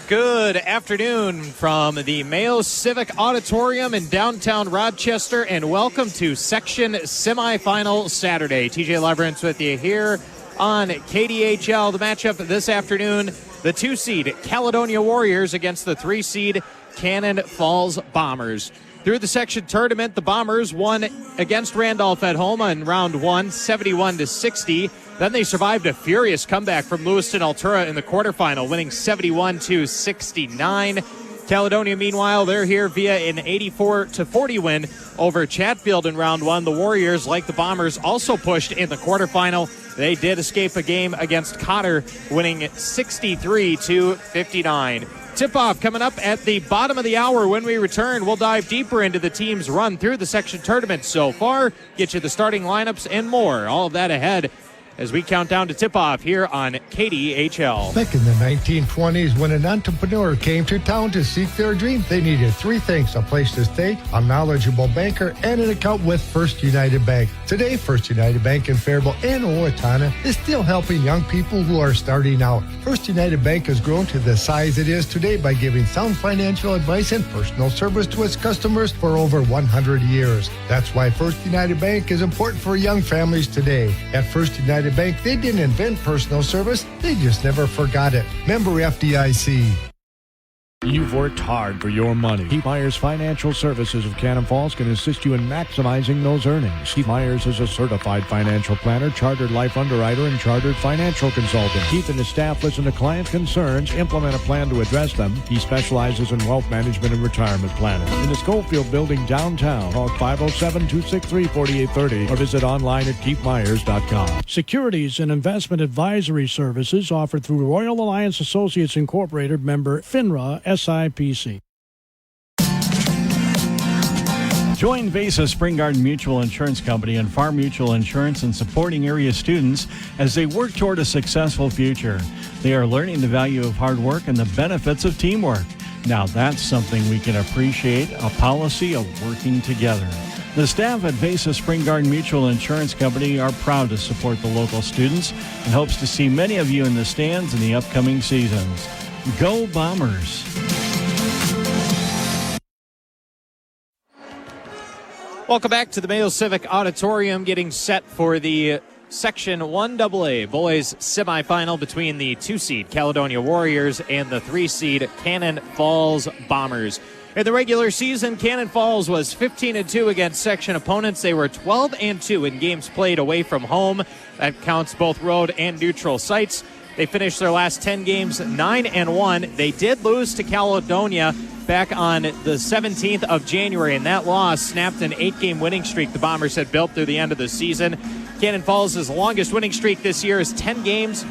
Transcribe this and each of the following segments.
Good afternoon from the Mayo Civic Auditorium in downtown Rochester, and welcome to Section Semifinal Saturday. TJ Leverance with you here on KDHL. The matchup this afternoon, the 2-seed Caledonia Warriors against the 3-seed Cannon Falls Bombers. Through the section tournament, the Bombers won against Randolph at home in round 1, 71-60. Then they survived a furious comeback from Lewiston Altura in the quarterfinal, winning 71-69. Caledonia, meanwhile, they're here via an 84-40 win over Chatfield in round 1. The Warriors, like the Bombers, also pushed in the quarterfinal. They did escape a game against Cotter, winning 63-59. Tip-off coming up at the bottom of the hour. When we return, we'll dive deeper into the team's run through the section tournament so far, get you the starting lineups and more. All of that ahead as we count down to tip-off here on KDHL. Back in the 1920s, when an entrepreneur came to town to seek their dream, they needed 3 things: a place to stay, a knowledgeable banker, and an account with First United Bank. Today, First United Bank in Faribault and Owatonna is still helping young people who are starting out. First United Bank has grown to the size it is today by giving sound financial advice and personal service to its customers for over 100 years. That's why First United Bank is important for young families today. At First United Bank, they didn't invent personal service, they just never forgot it. Member FDIC. You've worked hard for your money. Keith Myers Financial Services of Cannon Falls can assist you in maximizing those earnings. Keith Myers is a certified financial planner, chartered life underwriter, and chartered financial consultant. Keith and his staff listen to client concerns, implement a plan to address them. He specializes in wealth management and retirement planning. In the Schofield Building downtown, call 507-263-4830 or visit online at keithmyers.com. Securities and investment advisory services offered through Royal Alliance Associates Incorporated, member FINRA SIPC. Join Vesa Spring Garden Mutual Insurance Company and Farm Mutual Insurance in supporting area students as they work toward a successful future. They are learning the value of hard work and the benefits of teamwork. Now that's something we can appreciate, a policy of working together. The staff at Vesa Spring Garden Mutual Insurance Company are proud to support the local students and hopes to see many of you in the stands in the upcoming seasons. Go Bombers! Welcome back to the Mayo Civic Auditorium, getting set for the Section 1AA boys semifinal between the 2-seed Caledonia Warriors and the 3-seed Cannon Falls Bombers. In the regular season, Cannon Falls was 15-2 against section opponents. They were 12-2 in games played away from home. That counts both road and neutral sites. They finished their last 10 games 9-1. They did lose to Caledonia back on the 17th of January, and that loss snapped an 8-game winning streak the Bombers had built through the end of the season. Cannon Falls' longest winning streak this year is 10 games.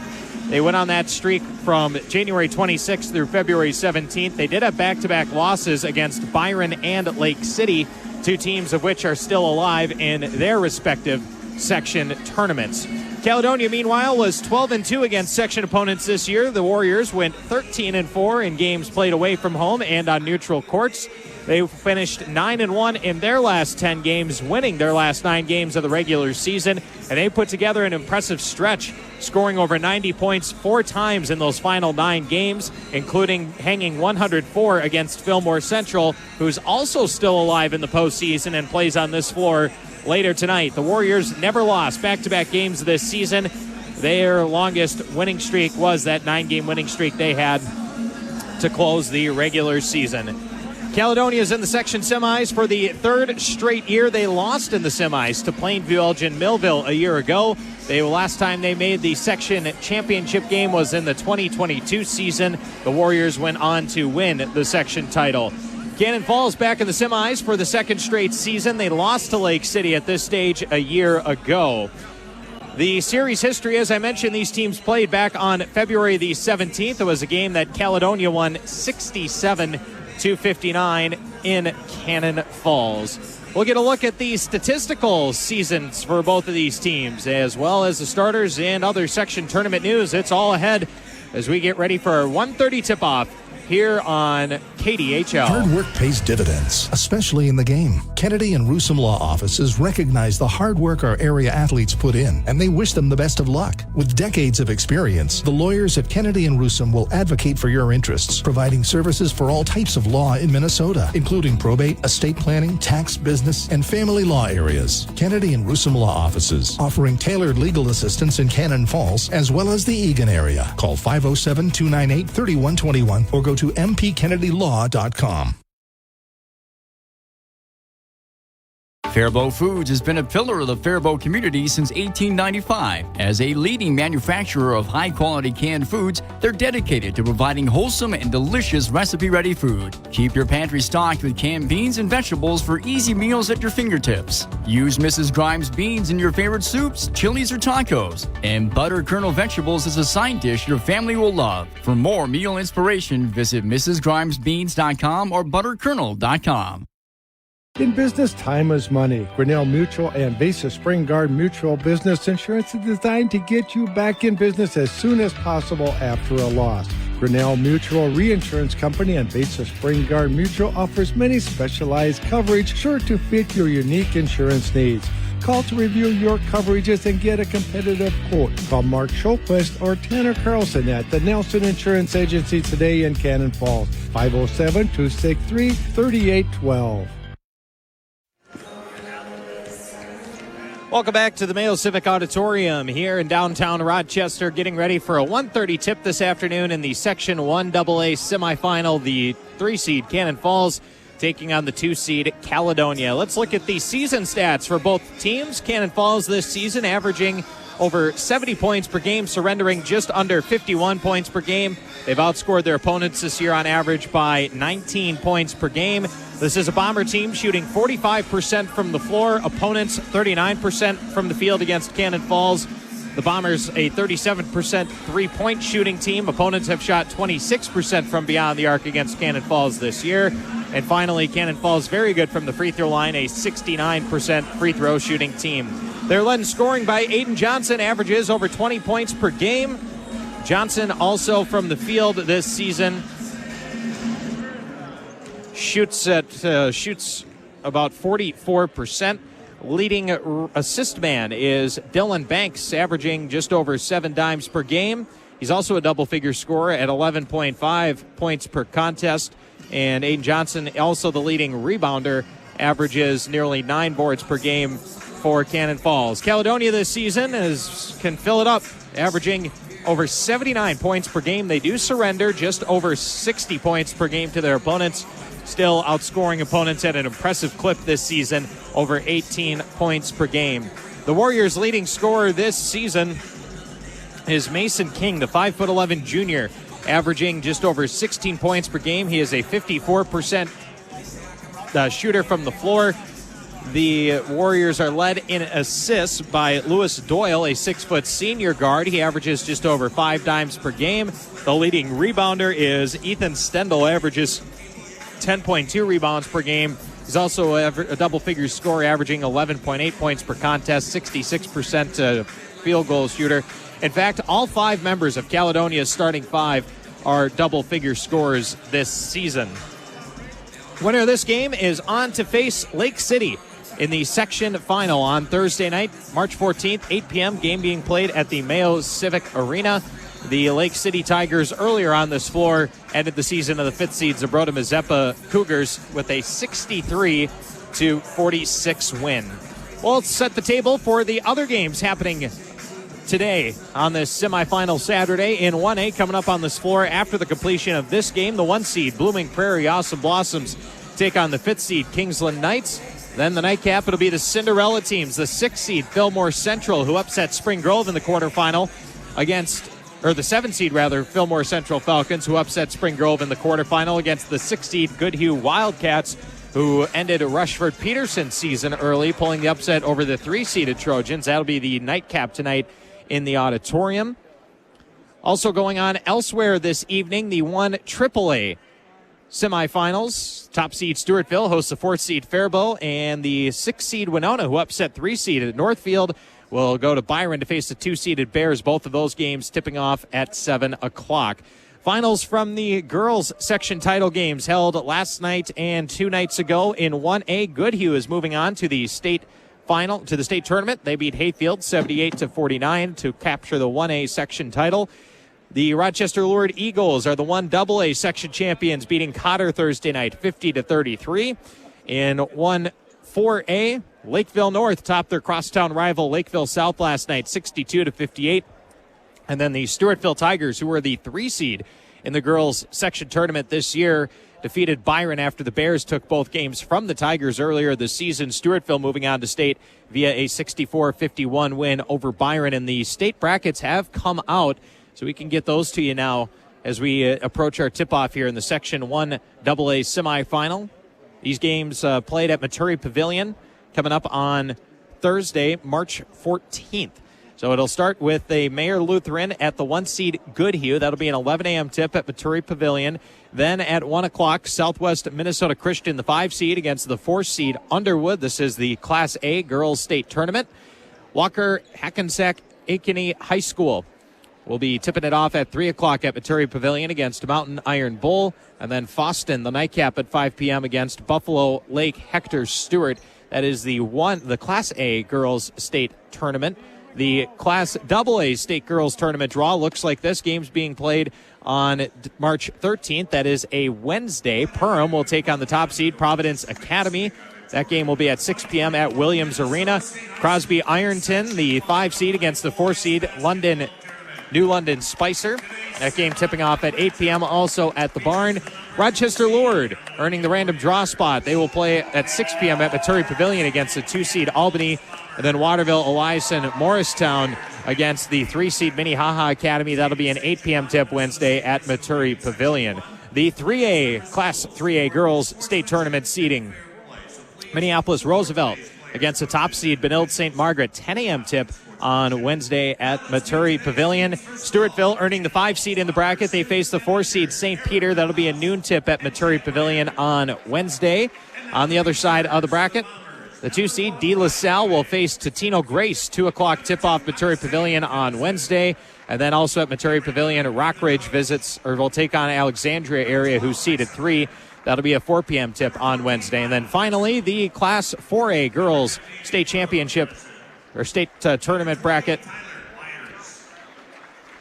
They went on that streak from January 26th through February 17th. They did have back-to-back losses against Byron and Lake City, 2 teams of which are still alive in their respective section tournaments. Caledonia, meanwhile, was 12-2 against section opponents this year. The Warriors went 13-4 in games played away from home and on neutral courts. They finished 9-1 in their last 10 games, winning their last 9 games of the regular season. And they put together an impressive stretch, scoring over 90 points 4 times in those final 9 games, including hanging 104 against Fillmore Central, who's also still alive in the postseason and plays on this floor later tonight. The Warriors never lost back-to-back games this season. Their longest winning streak was that 9-game winning streak they had to close the regular season. Caledonia is in the section semis for the 3rd straight year. They lost in the semis to Plainview Elgin Millville a year ago. The last time they made the section championship game was in the 2022 season. The Warriors went on to win the section title. Cannon Falls back in the semis for the 2nd straight season. They lost to Lake City at this stage a year ago. The series history, as I mentioned, these teams played back on February the 17th. It was a game that Caledonia won 67-59 in Cannon Falls. We'll get a look at the statistical seasons for both of these teams, as well as the starters and other section tournament news. It's all ahead as we get ready for our 1:30 tip-off here on KDHL. Hard work pays dividends, especially in the game. Kennedy and Rusum Law Offices recognize the hard work our area athletes put in, and they wish them the best of luck. With decades of experience, the lawyers at Kennedy and Rusum will advocate for your interests, providing services for all types of law in Minnesota, including probate, estate planning, tax, business, and family law areas. Kennedy and Rusum Law Offices, offering tailored legal assistance in Cannon Falls, as well as the Eagan area. Call 507-298-3121 or go to mpkennedylaw.com. Faribault Foods has been a pillar of the Faribault community since 1895. As a leading manufacturer of high-quality canned foods, they're dedicated to providing wholesome and delicious recipe-ready food. Keep your pantry stocked with canned beans and vegetables for easy meals at your fingertips. Use Mrs. Grimes beans in your favorite soups, chilies, or tacos. And butter kernel vegetables is a side dish your family will love. For more meal inspiration, visit mrsgrimesbeans.com or butterkernel.com. In business, time is money. Grinnell Mutual and Vesa Spring Guard Mutual Business Insurance is designed to get you back in business as soon as possible after a loss. Grinnell Mutual Reinsurance Company and Vesa Spring Guard Mutual offers many specialized coverage sure to fit your unique insurance needs. Call to review your coverages and get a competitive quote. Call Mark Schulquist or Tanner Carlson at the Nelson Insurance Agency today in Cannon Falls. 507-263-3812. Welcome back to the Mayo Civic Auditorium here in downtown Rochester, getting ready for a 1:30 tip this afternoon in the Section 1AA semifinal. The 3-seed Cannon Falls taking on the 2-seed Caledonia. Let's look at the season stats for both teams. Cannon Falls this season averaging over 70 points per game, surrendering just under 51 points per game. They've outscored their opponents this year on average by 19 points per game. This is a Bomber team shooting 45% from the floor. Opponents 39% from the field against Cannon Falls. The Bombers a 37% three-point shooting team. Opponents have shot 26% from beyond the arc against Cannon Falls this year. And finally, Cannon Falls very good from the free throw line, a 69% free throw shooting team. They're led in scoring by Aiden Johnson, averages over 20 points per game. Johnson also from the field this season shoots about 44%. Leading assist man is Dylan Banks, averaging just over 7 dimes per game. He's also a double-figure scorer at 11.5 points per contest. And Aiden Johnson, also the leading rebounder, averages nearly 9 boards per game for Cannon Falls. Caledonia this season can fill it up, averaging over 79 points per game. They do surrender just over 60 points per game to their opponents, still outscoring opponents at an impressive clip this season, over 18 points per game. The Warriors' leading scorer this season is Mason King, the 5'11" junior, averaging just over 16 points per game. He is a 54% shooter from the floor. The Warriors are led in assists by Lewis Doyle, a 6-foot senior guard. He averages just over 5 dimes per game. The leading rebounder is Ethan Stendel, averages 10.2 rebounds per game. He's also a double-figure scorer, averaging 11.8 points per contest, 66% field goal shooter. In fact, all 5 members of Caledonia's starting 5 are double-figure scorers this season. Winner of this game is on to face Lake City in the section final on Thursday night, March 14th, 8 p.m. Game being played at the Mayo Civic Arena. The Lake City Tigers earlier on this floor ended the season of the 5th seed Zebroda Mazeppa Cougars with a 63-46 win. Well, let's set the table for the other games happening today on this semifinal Saturday. In 1A, coming up on this floor after the completion of this game, the 1 seed Blooming Prairie Awesome Blossoms take on the 5th seed Kingsland Knights. Then the nightcap, it'll be the Cinderella teams, the 6th seed Fillmore Central, who upset Spring Grove in the quarterfinal the 7th seed Fillmore Central Falcons, who upset Spring Grove in the quarterfinal against the 6th seed Goodhue Wildcats, who ended Rushford Peterson's season early, pulling the upset over the 3-seeded Trojans. That'll be the nightcap tonight in the auditorium. Also going on elsewhere this evening, the 1 AAA semifinals. Top seed Stewartville hosts the 4th seed Faribault, and the 6th seed Winona, who upset 3-seeded Northfield, will go to Byron to face the 2-seeded Bears. Both of those games tipping off at 7 o'clock. Finals from the girls section title games held last night and 2 nights ago. In 1A, Goodhue is moving on to the state tournament. They beat Hayfield 78-49 to capture the 1A section title. The Rochester Lured Eagles are the 1AA section champions, beating Cotter Thursday night 50-33. In 1-4A, Lakeville North topped their crosstown rival Lakeville South last night 62-58. And then the Stewartville Tigers, who were the 3 seed in the girls section tournament this year, defeated Byron after the Bears took both games from the Tigers earlier this season. Stewartville moving on to state via a 64-51 win over Byron. And the state brackets have come out, so we can get those to you now as we approach our tip-off here in the Section 1AA semifinal. These games played at Maturi Pavilion coming up on Thursday, March 14th. So it'll start with a Mayor Lutheran at the 1-seed Goodhue. That'll be an 11 a.m. tip at Maturi Pavilion. Then at 1 o'clock, Southwest Minnesota Christian, the 5-seed, against the 4-seed Underwood. This is the Class A Girls State Tournament. Walker Hackensack Ankeny High School will be tipping it off at 3 o'clock at Maturi Pavilion against Mountain Iron Bull. And then Foston, the nightcap at 5 p.m. against Buffalo Lake Hector Stewart. That is the Class A Girls State Tournament. The Class AA State Girls Tournament draw looks like this. Game's being played on March 13th. That is a Wednesday. Perham will take on the top seed Providence Academy. That game will be at 6 p.m. at Williams Arena. Crosby Ironton, the 5-seed, against the 4-seed New London Spicer. That game tipping off at 8 p.m. also at the barn. Rochester Lured earning the random draw spot. They will play at 6 p.m. at Maturi Pavilion against the 2-seed Albany. And then Waterville Eliason Morristown against the 3-seed Minnehaha Academy. That'll be an 8 p.m. tip Wednesday at Maturi Pavilion. The 3A, Class 3A Girls State Tournament seeding. Minneapolis Roosevelt against the top seed Benilde St. Margaret. 10 a.m. tip on Wednesday at Maturi Pavilion. Stewartville earning the 5-seed in the bracket. They face the 4-seed St. Peter. That'll be a noon tip at Maturi Pavilion on Wednesday. On the other side of the bracket, the 2-seed De La Salle will face Totino Grace. 2 o'clock tip-off Maturi Pavilion on Wednesday. And then also at Maturi Pavilion, Rockridge will take on Alexandria area, who's seeded 3. That'll be a 4 p.m. tip on Wednesday. And then finally, the Class 4A Girls State Championship or State Tournament bracket.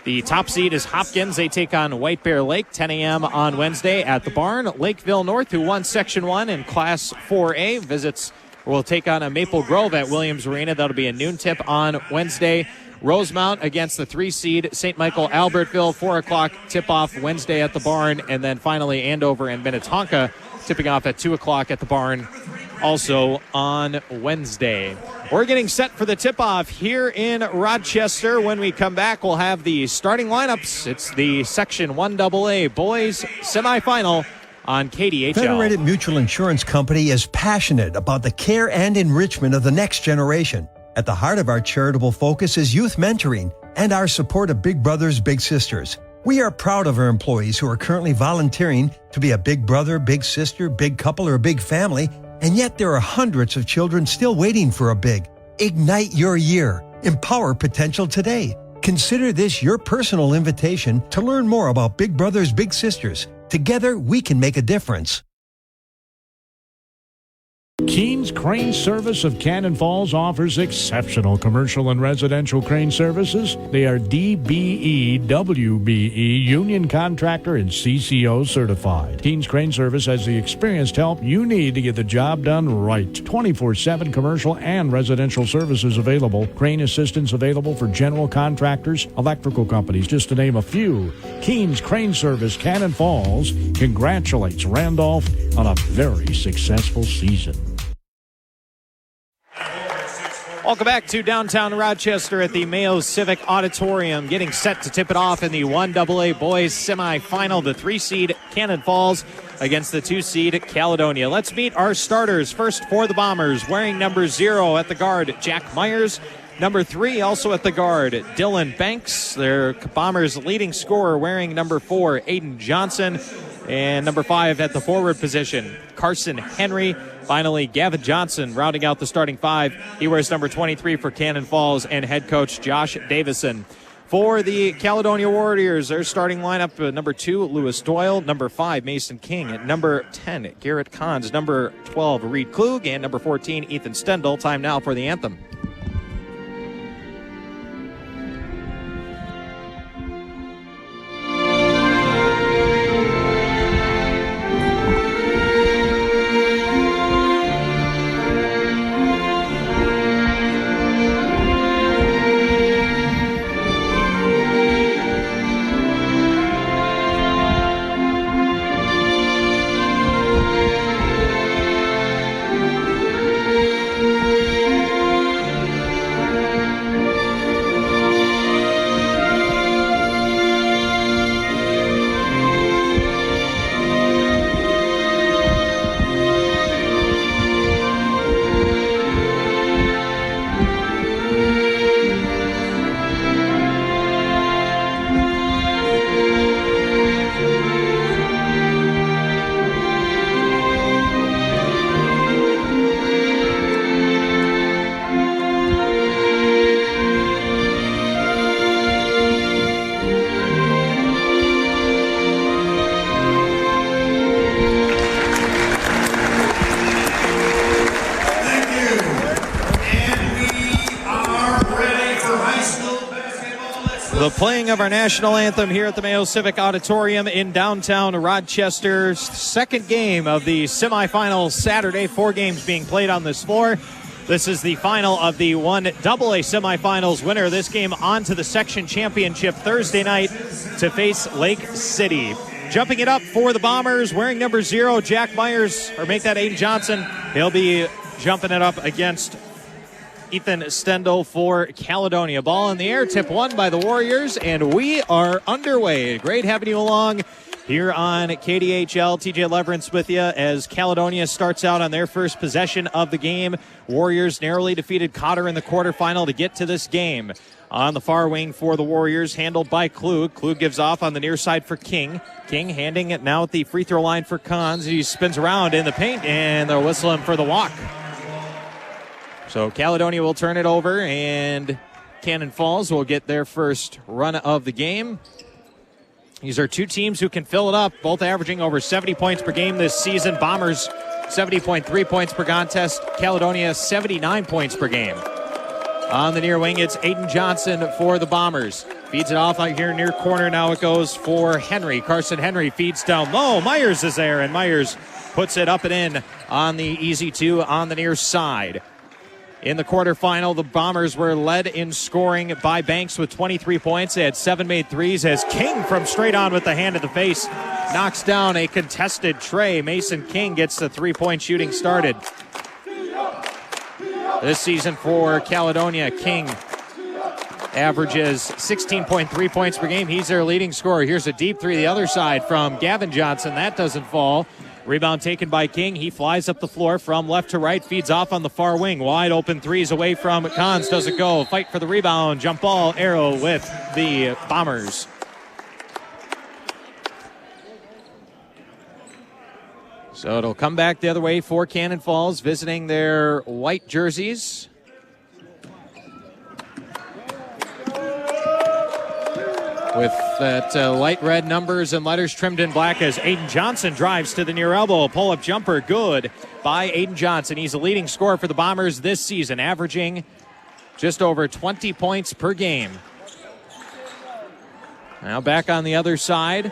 The top seed is Hopkins. They take on White Bear Lake, 10 a.m. on Wednesday at the barn. Lakeville North, who won Section 1 in Class 4A, will take on a Maple Grove at Williams Arena. That'll be a noon tip on Wednesday. Rosemount against the 3-seed St. Michael Albertville, 4 o'clock tip-off Wednesday at the barn. And then finally Andover and Minnetonka tipping off at 2 o'clock at the barn also on Wednesday. We're getting set for the tip-off here in Rochester. When we come back, we'll have the starting lineups. It's the Section 1AA boys semifinal on KDHL. Federated Mutual Insurance Company is passionate about the care and enrichment of the next generation. At the heart of our charitable focus is youth mentoring and our support of Big Brothers Big Sisters. We are proud of our employees who are currently volunteering to be a big brother, big sister, big couple, or a big family, and yet there are hundreds of children still waiting for a big. Ignite your year. Empower potential today. Consider this your personal invitation to learn more about Big Brothers Big Sisters. Together, we can make a difference. Keen's Crane Service of Cannon Falls offers exceptional commercial and residential crane services. They are DBE, WBE, union contractor, and CCO certified. Keen's Crane Service has the experienced help you need to get the job done right. 24/7 commercial and residential services available. Crane assistance available for general contractors, electrical companies, just to name a few. Keen's Crane Service, Cannon Falls, congratulates Randolph on a very successful season. Welcome back to downtown Rochester at the Mayo Civic Auditorium, getting set to tip it off in the 1AA boys semifinal. The 3-seed Cannon Falls against the 2-seed Caledonia. Let's meet our starters. First for the Bombers, wearing number 0 at the guard, Jack Myers. Number 3 also at the guard, Dylan Banks. Their Bombers' leading scorer wearing number 4, Aiden Johnson. And number 5 at the forward position, Carson Henry. Finally, Gavin Johnson rounding out the starting 5. He wears number 23 for Cannon Falls, and head coach Josh Davison. For the Caledonia Warriors, their starting lineup, number 2, Lewis Doyle, number 5, Mason King, number 10, Garrett Kahns, number 12, Reed Klug, and number 14, Ethan Stendel. Time now for the anthem. The playing of our national anthem here at the Mayo Civic Auditorium in downtown Rochester. Second game of the semifinals Saturday. 4 games being played on this floor. This is the final of the 1AA semifinals winner. This game on to the section championship Thursday night to face Lake City. Jumping it up for the Bombers, wearing number 0, Jack Myers, or make that Aiden Johnson. He'll be jumping it up against Ethan Stendel for Caledonia. Ball in the air, tip won by the Warriors, and we are underway. Great having you along here on KDHL. TJ Leverance with you as Caledonia starts out on their first possession of the game. Warriors narrowly defeated Cotter in the quarterfinal to get to this game. On the far wing for the Warriors, handled by Klug. Klug gives off on the near side for King. King handing it now at the free throw line for Kahns. He spins around in the paint, and they'll whistle him for the walk. So Caledonia will turn it over, and Cannon Falls will get their first run of the game. These are two teams who can fill it up, both averaging over 70 points per game this season. Bombers 70.3 points per contest. Caledonia 79 points per game. On the near wing, it's Aiden Johnson for the Bombers. Feeds it off out here near corner. Now it goes for Henry. Carson Henry feeds down low. Myers is there, and Myers puts it up and in on the easy 2 on the near side. In the quarterfinal, the Bombers were led in scoring by Banks with 23 points. They had 7 made threes as King from straight on with the hand to the face knocks down a contested tray. Mason King gets the three-point shooting started. This season for Caledonia, King averages 16.3 points per game. He's their leading scorer. Here's a deep three the other side from Gavin Johnson. That doesn't fall. Rebound taken by King. He flies up the floor from left to right, feeds off on the far wing. Wide open threes away from Kahns. Doesn't go. Fight for the rebound. Jump ball arrow with the Bombers. So it'll come back the other way for Cannon Falls, visiting their white jerseys. With that light red numbers and letters trimmed in black as Aiden Johnson drives to the near elbow. Pull-up jumper, good by Aiden Johnson. He's the leading scorer for the Bombers this season, averaging just over 20 points per game. Now back on the other side.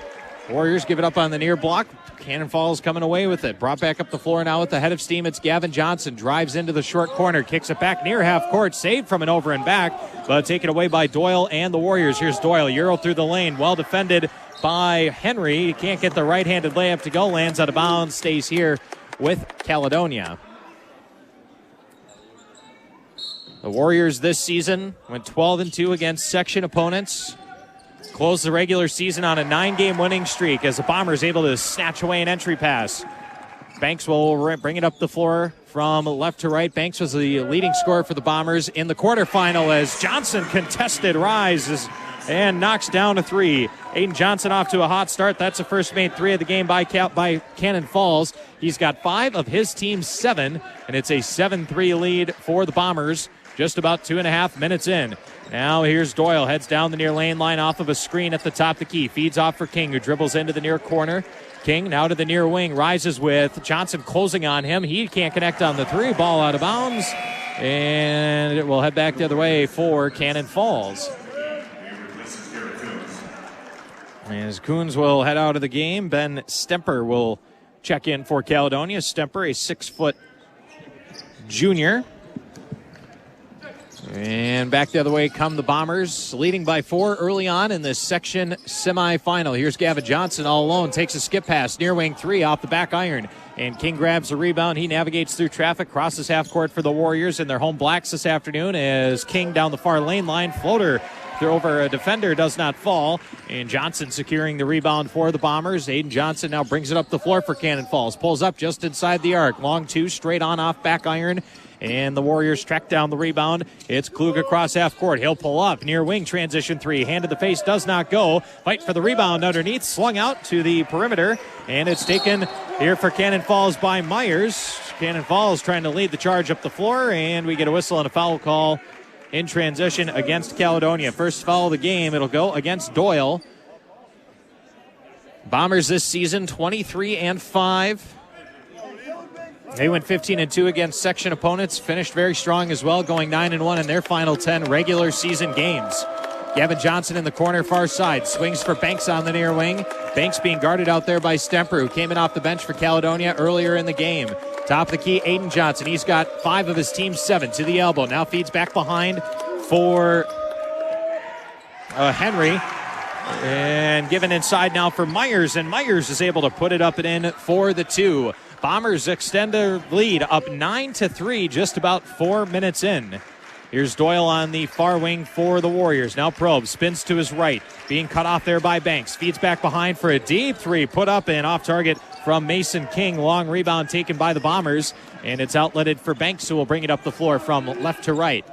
Warriors give it up on the near block. Cannon Falls coming away with it. Brought back up the floor now with the head of steam. It's Gavin Johnson. Drives into the short corner. Kicks it back near half court. Saved from an over and back, but taken away by Doyle and the Warriors. Here's Doyle. Euro through the lane. Well defended by Henry. He can't get the right-handed layup to go. Lands out of bounds. Stays here with Caledonia. The Warriors this season went 12-2 against section opponents. Closed the regular season on a 9-game winning streak as the Bombers able to snatch away an entry pass. Banks will bring it up the floor from left to right. Banks was the leading scorer for the Bombers in the quarterfinal as Johnson contested rise as and knocks down a three. Aiden Johnson off to a hot start. That's the first made three of the game by Cannon Falls. He's got 5 of his team's 7, and it's a 7-3 lead for the Bombers just about 2.5 minutes in. Now here's Doyle, heads down the near lane line off of a screen at the top of the key. Feeds off for King, who dribbles into the near corner. King now to the near wing, rises with Johnson closing on him. He can't connect on the three. Ball out of bounds, and it will head back the other way for Cannon Falls. As Coons will head out of the game, Ben Stemper will check in for Caledonia. Stemper, a 6-foot junior. And back the other way come the Bombers, leading by 4 early on in this section semifinal. Here's Gavin Johnson all alone, takes a skip pass, near wing 3 off the back iron. And King grabs the rebound. He navigates through traffic, crosses half court for the Warriors in their home blacks this afternoon as King down the far lane line. Floater over a defender does not fall. And Johnson securing the rebound for the Bombers. Aiden Johnson now brings it up the floor for Cannon Falls. Pulls up just inside the arc. Long 2, straight on off back iron. And the Warriors track down the rebound. It's Klug across half court. He'll pull up. Near wing transition 3. Hand to the face does not go. Fight for the rebound underneath. Slung out to the perimeter. And it's taken here for Cannon Falls by Myers. Cannon Falls trying to lead the charge up the floor. And we get a whistle and a foul call in transition against Caledonia. First foul of the game. It'll go against Doyle. Bombers this season 23-5. They went 15-2 against section opponents, finished very strong as well, going 9-1 in their final 10 regular season games. Gavin Johnson in the corner, far side, swings for Banks on the near wing. Banks being guarded out there by Stemper, who came in off the bench for Caledonia earlier in the game. Top of the key, Aiden Johnson. He's got 5 of his team's 7 to the elbow. Now feeds back behind for Henry. And given inside now for Myers, and Myers is able to put it up and in for the 2. Bombers extend their lead up 9-3, just about 4 minutes in. Here's Doyle on the far wing for the Warriors. Now Probe spins to his right, being cut off there by Banks. Feeds back behind for a deep 3, put up and off target from Mason King. Long rebound taken by the Bombers, and it's outletted for Banks, who will bring it up the floor from left to right.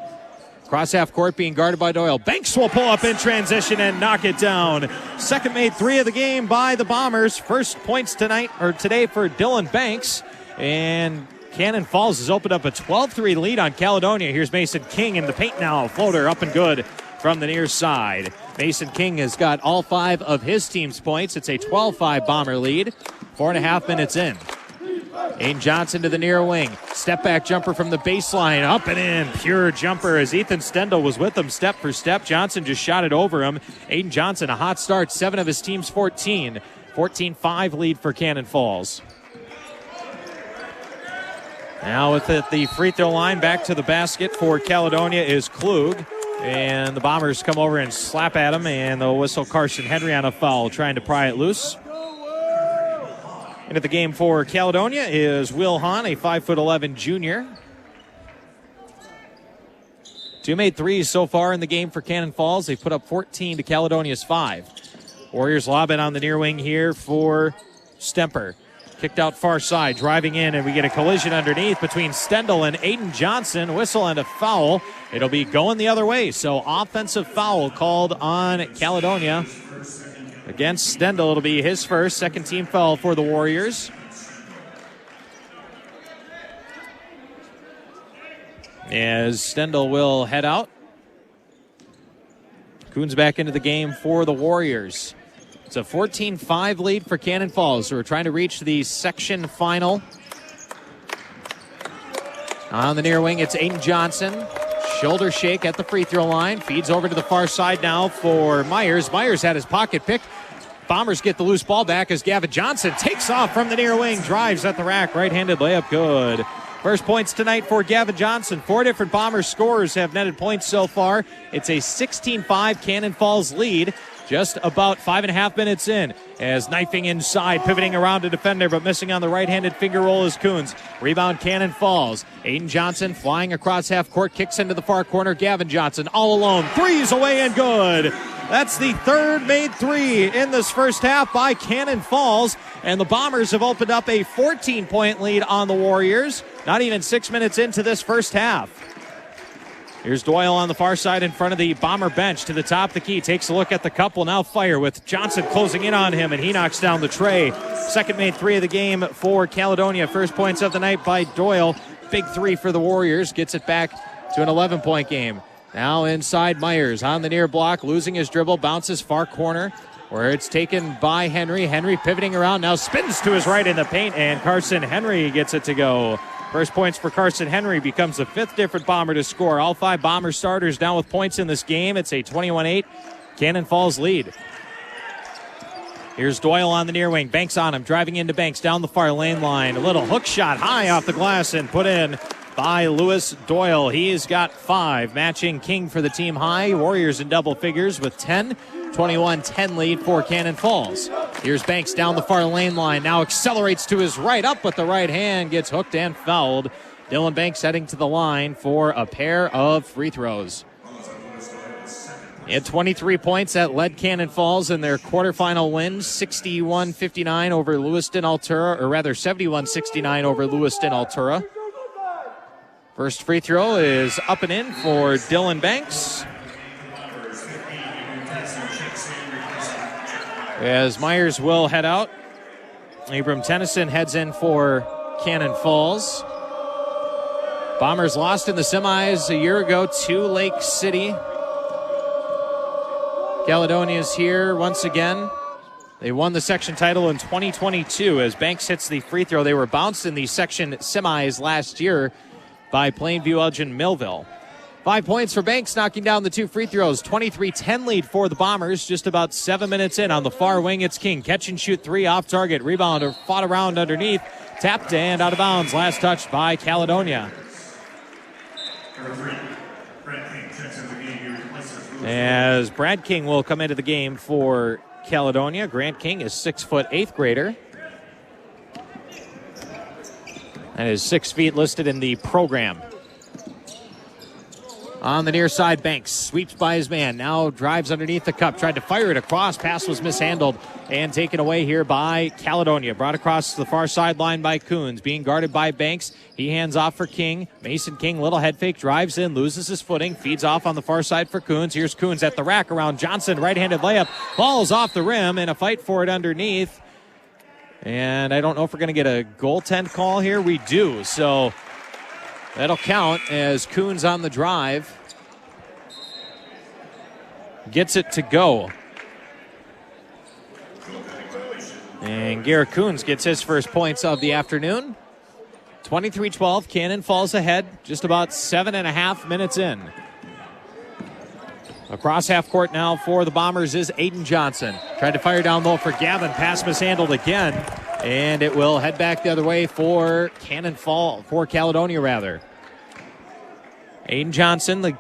Cross half court being guarded by Doyle. Banks will pull up in transition and knock it down. Second made 3 of the game by the Bombers. First points today for Dylan Banks. And Cannon Falls has opened up a 12-3 lead on Caledonia. Here's Mason King in the paint now. Floater up and good from the near side. Mason King has got all 5 of his team's points. It's a 12-5 Bomber lead. 4.5 minutes in. Aiden Johnson to the near wing. Step back jumper from the baseline. Up and in. Pure jumper as Ethan Stendel was with him step for step. Johnson just shot it over him. Aiden Johnson, a hot start. 7 of his team's 14. 14-5 lead for Cannon Falls. Now with it, the free throw line back to the basket for Caledonia is Klug. And the Bombers come over and slap at him. And they'll whistle Carson Henry on a foul, trying to pry it loose. Into the game for Caledonia is Will Hahn, a 5'11" junior. 2 made 3s so far in the game for Cannon Falls. They put up 14 to Caledonia's 5. Warriors lob it on the near wing here for Stemper. Kicked out far side, driving in, and we get a collision underneath between Stendel and Aiden Johnson. Whistle and a foul. It'll be going the other way, so offensive foul called on Caledonia. Against Stendel, it'll be his first. Second team foul for the Warriors. As Stendel will head out. Coons back into the game for the Warriors. It's a 14-5 lead for Cannon Falls, who are trying to reach the section final. On the near wing, it's Aiden Johnson. Shoulder shake at the free throw line. Feeds over to the far side now for Myers. Myers had his pocket picked. Bombers get the loose ball back as Gavin Johnson takes off from the near wing. Drives at the rack. Right-handed layup good. First points tonight for Gavin Johnson. 4 different Bombers scorers have netted points so far. It's a 16-5 Cannon Falls lead. Just about 5.5 minutes in as knifing inside, pivoting around a defender, but missing on the right-handed finger roll is Coons. Rebound Cannon Falls. Aiden Johnson flying across half court, kicks into the far corner. Gavin Johnson all alone. 3's away and good. That's the 3rd made 3 in this first half by Cannon Falls. And the Bombers have opened up a 14-point lead on the Warriors. Not even 6 minutes into this first half. Here's Doyle on the far side in front of the Bomber bench to the top of the key. Takes a look at the cup. Will now fire with Johnson closing in on him, and he knocks down the tray. Second made three of the game for Caledonia. First points of the night by Doyle. Big three for the Warriors. Gets it back to an 11-point game. Now inside Myers on the near block, losing his dribble, bounces far corner where it's taken by Henry. Henry pivoting around, now spins to his right in the paint, and Carson Henry gets it to go. First points for Carson Henry, becomes the fifth different Bomber to score. All five Bomber starters down with points in this game. It's a 21-8 Cannon Falls lead. Here's Doyle on the near wing. Banks on him, driving into Banks down the far lane line. A little hook shot high off the glass and put in by Lewis Doyle. He's got 5, matching King for the team high. Warriors in double figures with 10. 21-10 lead for Cannon Falls. Here's Banks down the far lane line. Now accelerates to his right, up with the right hand. Gets hooked and fouled. Dylan Banks heading to the line for a pair of free throws. He had 23 points that led Cannon Falls in their quarterfinal win, 61-59 over Lewiston Altura, or rather 71-69 over Lewiston Altura. First free throw is up and in for Dylan Banks. As Myers will head out, Abram Tennyson heads in for Cannon Falls. Bombers lost in the semis a year ago to Lake City. Caledonia's here once again. They won the section title in 2022 as Banks hits the free throw. They were bounced in the section semis last year by Plainview, Elgin, Millville. 5 points for Banks, knocking down the 2 free throws. 23-10 lead for the Bombers. Just about 7 minutes in. On the far wing, it's King. Catch and shoot 3 off target. Rebound or fought around underneath. Tapped and out of bounds. Last touch by Caledonia. As Brad King will come into the game for Caledonia. Grant King is 6 foot 8th grader. And is 6 feet listed in the program. On the near side, Banks sweeps by his man. Now drives underneath the cup. Tried to fire it across. Pass was mishandled and taken away here by Caledonia. Brought across the far sideline by Coons. Being guarded by Banks. He hands off for King. Mason King, little head fake, drives in, loses his footing. Feeds off on the far side for Coons. Here's Coons at the rack around Johnson. Right-handed layup. Ball's off the rim and a fight for it underneath. And I don't know if we're going to get a goaltend call here. We do. So that'll count as Coons on the drive gets it to go. And Garrett Coons gets his first points of the afternoon. 23-12, Cannon Falls ahead, just about 7.5 minutes in. Across half court now for the Bombers is Aiden Johnson. Tried to fire down low for Gavin. Pass mishandled again. And it will head back the other way for Caledonia rather. Aiden Johnson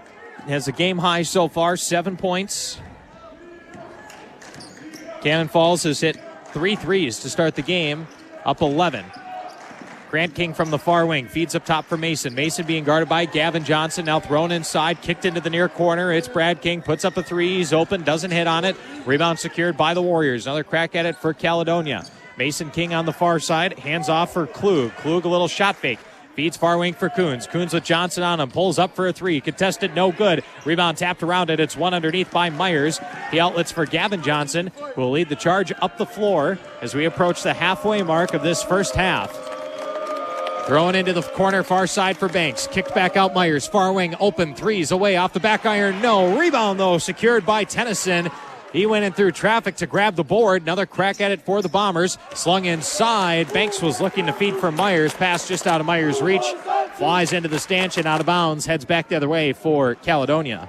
has a game high so far, 7 points. Cannon Falls has hit 3 threes to start the game, up 11. Grant King from the far wing feeds up top for Mason. Mason being guarded by Gavin Johnson, now thrown inside, kicked into the near corner. It's Brad King, puts up a three, he's open, doesn't hit on it. Rebound secured by the Warriors. Another crack at it for Caledonia. Mason King on the far side, hands off for Klug. Klug a little shot fake. Feeds far wing for Coons. Coons with Johnson on him. Pulls up for a three. Contested, no good. Rebound tapped around it. It's one underneath by Myers. The outlets for Gavin Johnson, who will lead the charge up the floor as we approach the halfway mark of this first half. Thrown into the corner, far side for Banks. Kicked back out Myers. Far wing, open. Threes away off the back iron. No. Rebound, though, secured by Tennyson. He went in through traffic to grab the board. Another crack at it for the Bombers. Slung inside. Banks was looking to feed for Myers. Pass just out of Myers' reach. Flies into the stanchion, out of bounds. Heads back the other way for Caledonia.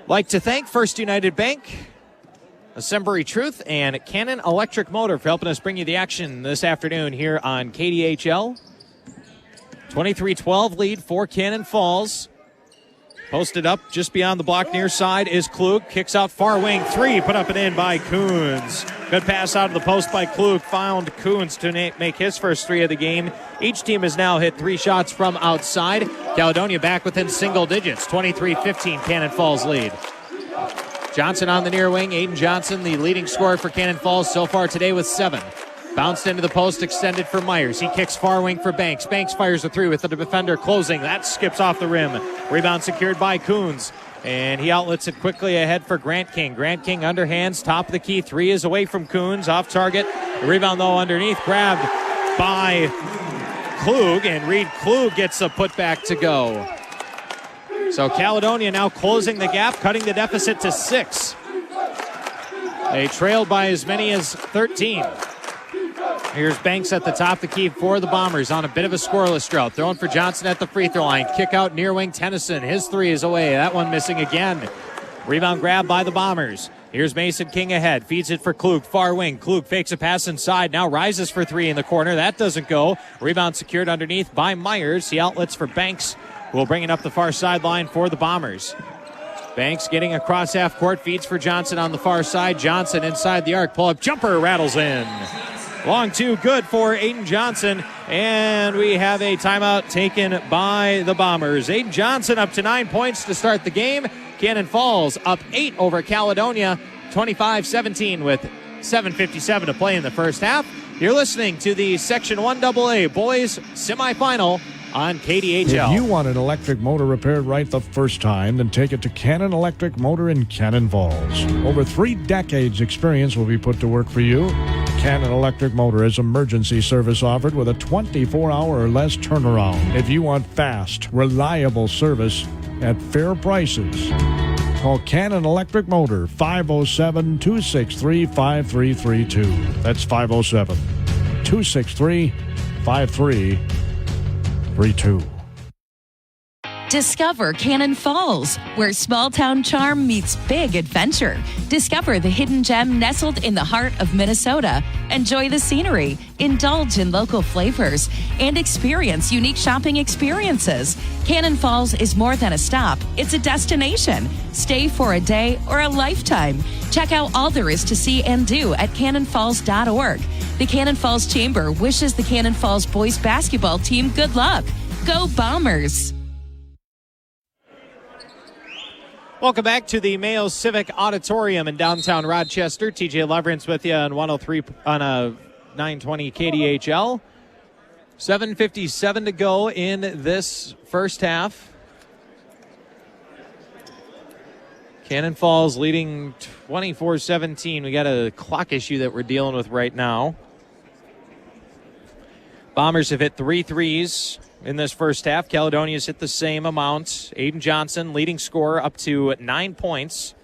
Like to thank First United Bank, Assembly Truth, and Cannon Electric Motor for helping us bring you the action this afternoon here on KDHL. 23-12 lead for Cannon Falls. Posted up just beyond the block near side is Klug. Kicks out far wing. Three put up and in by Coons. Good pass out of the post by Klug. Found Coons to make his first three of the game. Each team has now hit 3 shots from outside. Caledonia back within single digits. 23-15 Cannon Falls lead. Johnson on the near wing. Aiden Johnson, the leading scorer for Cannon Falls so far today with 7. Bounced into the post, extended for Myers. He kicks far wing for Banks. Banks fires a three with the defender closing. That skips off the rim. Rebound secured by Coons. And he outlets it quickly ahead for Grant King. Grant King underhands, top of the key. Three is away from Coons, off target. The rebound, though, underneath, grabbed by Klug. And Reed Klug gets a putback to go. So Caledonia now closing the gap, cutting the deficit to 6. They trailed by as many as 13. Here's Banks at the top of the key for the Bombers on a bit of a scoreless drought. Throwing for Johnson at the free throw line. Kick out near wing Tennyson. His three is away. That one missing again. Rebound grab by the Bombers. Here's Mason King ahead. Feeds it for Klug. Far wing. Klug fakes a pass inside. Now rises for three in the corner. That doesn't go. Rebound secured underneath by Myers. He outlets for Banks, who will bring it up the far sideline for the Bombers. Banks getting across half court. Feeds for Johnson on the far side. Johnson inside the arc. Pull-up jumper rattles in. Long two, good for Aiden Johnson. And we have a timeout taken by the Bombers. Aiden Johnson up to 9 points to start the game. Cannon Falls up 8 over Caledonia, 25-17 with 7:57 to play in the first half. You're listening to the Section 1AA Boys Semifinal on KDHL. If you want an electric motor repaired right the first time, then take it to Cannon Electric Motor in Cannon Falls. Over 3 decades experience will be put to work for you. Cannon Electric Motor is emergency service offered with a 24-hour or less turnaround. If you want fast, reliable service at fair prices, call Cannon Electric Motor, 507-263-5332. That's 507-263-5332. Discover Cannon Falls, where small-town charm meets big adventure. Discover the hidden gem nestled in the heart of Minnesota. Enjoy the scenery, indulge in local flavors, and experience unique shopping experiences. Cannon Falls is more than a stop. It's a destination. Stay for a day or a lifetime. Check out all there is to see and do at cannonfalls.org. The Cannon Falls Chamber wishes the Cannon Falls boys basketball team good luck. Go Bombers! Welcome back to the Mayo Civic Auditorium in downtown Rochester. TJ Leverance with you on 103 on a 920 KDHL. 7:57 to go in this first half. Cannon Falls leading 24-17. We got a clock issue that we're dealing with right now. Bombers have hit 3 threes in this first half. Caledonia's hit the same amount. Aiden Johnson, leading scorer, up to 9 points.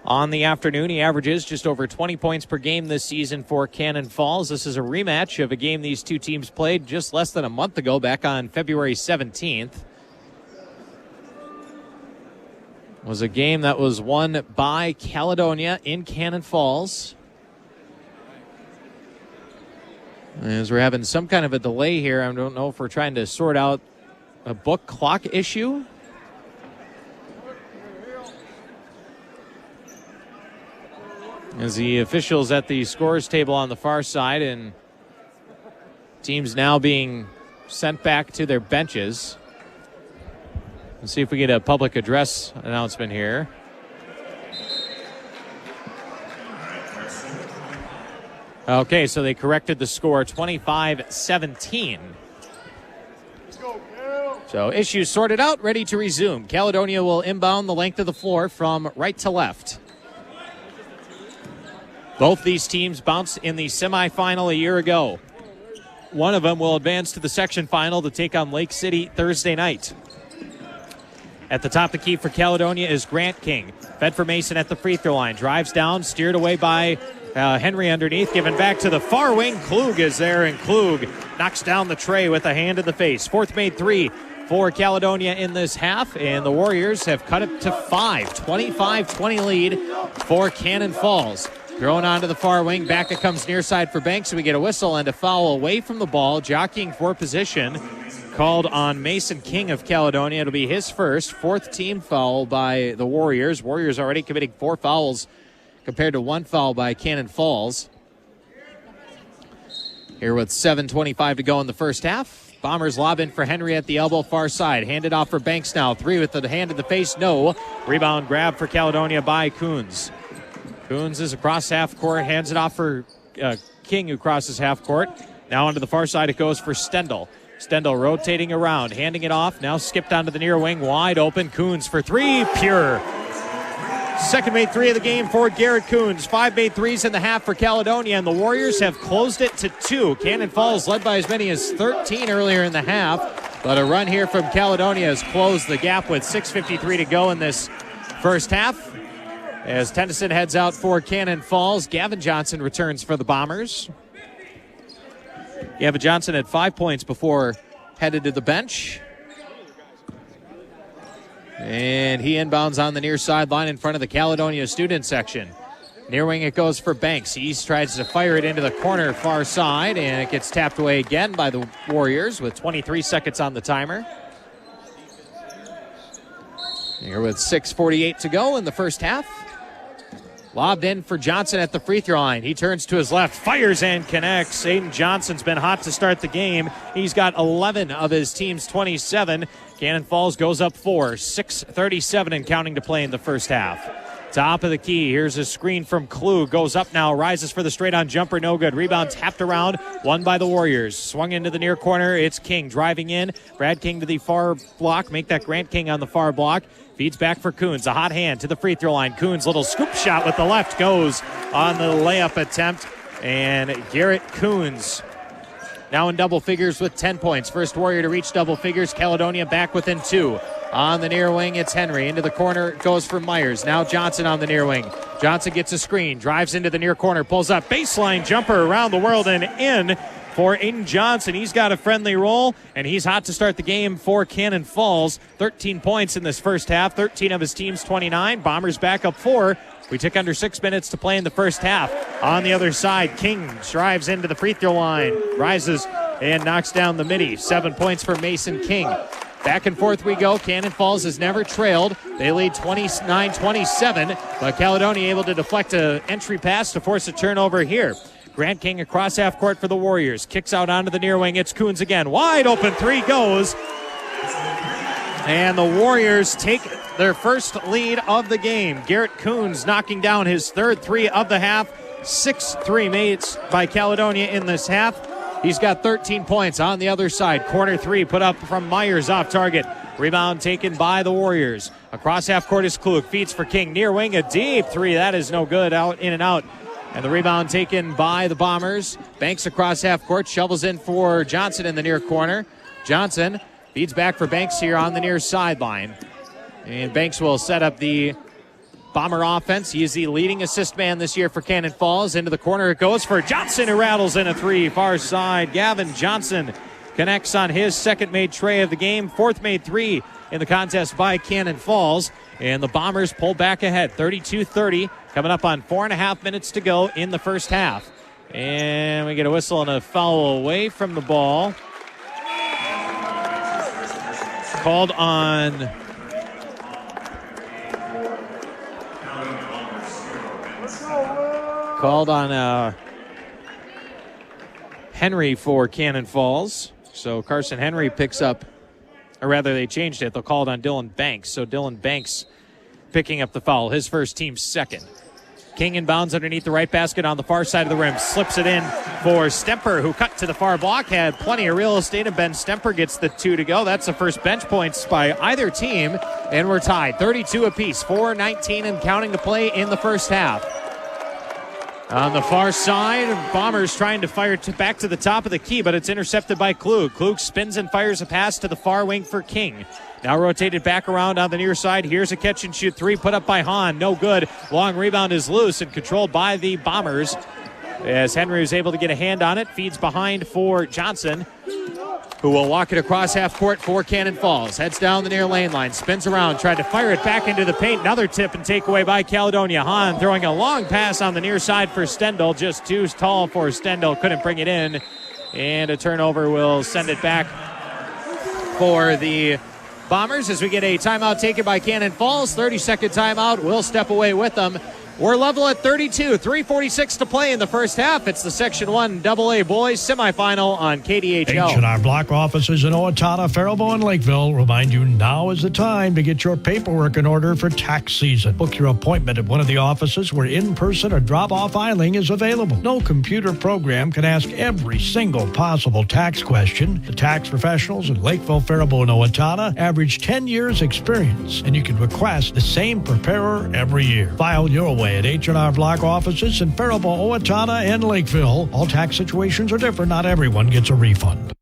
On the afternoon, he averages just over 20 points per game this season for Cannon Falls. This is a rematch of a game these two teams played just less than a month ago, back on February 17th. It was a game that was won by Caledonia in Cannon Falls. As we're having some kind of a delay here, I don't know if we're trying to sort out a book clock issue. As the officials at the scorers table on the far side, and teams now being sent back to their benches. Let's see if we get a public address announcement here. Okay, so they corrected the score, 25-17. So issues sorted out, ready to resume. Caledonia will inbound the length of the floor from right to left. Both these teams bounced in the semifinal a year ago. One of them will advance to the section final to take on Lake City Thursday night. At the top of the key for Caledonia is Grant King. Fed for Mason at the free throw line. Drives down, steered away by Henry underneath, given back to the far wing. Klug is there, and Klug knocks down the tray with a hand in the face. Fourth made three for Caledonia in this half, and the Warriors have cut it to 5. 25-20 lead for Cannon Falls. Thrown onto the far wing. Back it comes near side for Banks, and we get a whistle and a foul away from the ball. Jockeying for position called on Mason King of Caledonia. It'll be his first, 4th team foul by the Warriors. Warriors already committing 4 fouls compared to 1 foul by Cannon Falls. Here with 7:25 to go in the first half. Bombers lob in for Henry at the elbow, far side. Handed off for Banks now. 3 with the hand in the face, no. Rebound grab for Caledonia by Coons. Coons is across half court, hands it off for King, who crosses half court. Now onto the far side it goes for Stendel. Stendel rotating around, handing it off. Now skipped onto the near wing, wide open. Coons for three, pure. Second made three of the game for Garrett Coons. 5 made threes in the half for Caledonia, and the Warriors have closed it to 2. Cannon Falls led by as many as 13 earlier in the half, but a run here from Caledonia has closed the gap with 6:53 to go in this first half. As Tennyson heads out for Cannon Falls, Gavin Johnson returns for the Bombers. Gavin Johnson had 5 points before headed to the bench. And he inbounds on the near sideline in front of the Caledonia student section. Near wing it goes for Banks. He tries to fire it into the corner far side, and it gets tapped away again by the Warriors with 23 seconds on the timer. Here with 6:48 to go in the first half. Lobbed in for Johnson at the free throw line. He turns to his left, fires and connects. Aiden Johnson's been hot to start the game. He's got 11 of his team's 27. Cannon Falls goes up 4, 6:37 and counting to play in the first half. Top of the key. Here's a screen from Klug. Goes up now, rises for the straight-on jumper. No good. Rebound tapped around. Won by the Warriors. Swung into the near corner. It's King driving in. Brad King to the far block. Make that Grant King on the far block. Feeds back for Coons. A hot hand to the free throw line. Coons' little scoop shot with the left goes on the layup attempt. And Garrett Coons now in double figures with 10 points. First Warrior to reach double figures. Caledonia back within 2. On the near wing, it's Henry. Into the corner, it goes for Myers. Now Johnson on the near wing. Johnson gets a screen, drives into the near corner, pulls up, baseline jumper around the world and in for Aiden Johnson. He's got a friendly roll, and he's hot to start the game for Cannon Falls. 13 points in this first half, 13 of his team's 29. Bombers back up 4. We took under 6 minutes to play in the first half. On the other side, King drives into the free throw line, rises and knocks down the midi. 7 points for Mason King. Back and forth we go. Cannon Falls has never trailed. They lead 29-27, but Caledonia able to deflect an entry pass to force a turnover here. Grant King across half court for the Warriors. Kicks out onto the near wing. It's Coons again. Wide open three goes. And the Warriors take their first lead of the game. Garrett Coons knocking down his third three of the half. 6 3 made by Caledonia in this half. He's got 13 points on the other side. Corner three put up from Myers off target. Rebound taken by the Warriors. Across half court is Klug. Feeds for King. Near wing, a deep three. That is no good. Out, in and out. And the rebound taken by the Bombers. Banks across half court. Shovels in for Johnson in the near corner. Johnson feeds back for Banks here on the near sideline. And Banks will set up the Bomber offense. He is the leading assist man this year for Cannon Falls. Into the corner it goes for Johnson, who rattles in a three. Far side, Gavin Johnson connects on his second made tray of the game. Fourth made three in the contest by Cannon Falls. And the Bombers pull back ahead, 32-30. Coming up on 4.5 minutes to go in the first half. And we get a whistle and a foul away from the ball. Called on Henry for Cannon Falls. So Carson Henry picks up, or rather they changed it. They'll call it on Dylan Banks. So Dylan Banks picking up the foul, his first team's second. King inbounds underneath the right basket on the far side of the rim. Slips it in for Stemper, who cut to the far block. Had plenty of real estate, and Ben Stemper gets the 2 to go. That's the first bench points by either team, and we're tied. 32 apiece, 4:19 and counting to play in the first half. On the far side, Bombers trying to fire back to the top of the key, but it's intercepted by Klug. Klug spins and fires a pass to the far wing for King. Now rotated back around on the near side. Here's a catch and shoot three put up by Hahn. No good. Long rebound is loose and controlled by the Bombers as Henry was able to get a hand on it. Feeds behind for Johnson, who will walk it across half court for Cannon Falls. Heads down the near lane line. Spins around. Tried to fire it back into the paint. Another tip and takeaway by Caledonia. Hahn throwing a long pass on the near side for Stendel. Just too tall for Stendel. Couldn't bring it in. And a turnover will send it back for the Bombers as we get a timeout taken by Cannon Falls. 30-second timeout. We'll step away with them. We're level at 32. 3:46 to play in the first half. It's the Section 1 AA Boys semifinal on KDHL. H&R Block offices in Owatonna, Faribault, and Lakeville remind you now is the time to get your paperwork in order for tax season. Book your appointment at one of the offices where in-person or drop-off filing is available. No computer program can ask every single possible tax question. The tax professionals in Lakeville, Faribault, and Owatonna average 10 years experience, and you can request the same preparer every year. File your way at H&R Block offices in Faribault, Owatonna, and Lakeville. All tax situations are different. Not everyone gets a refund.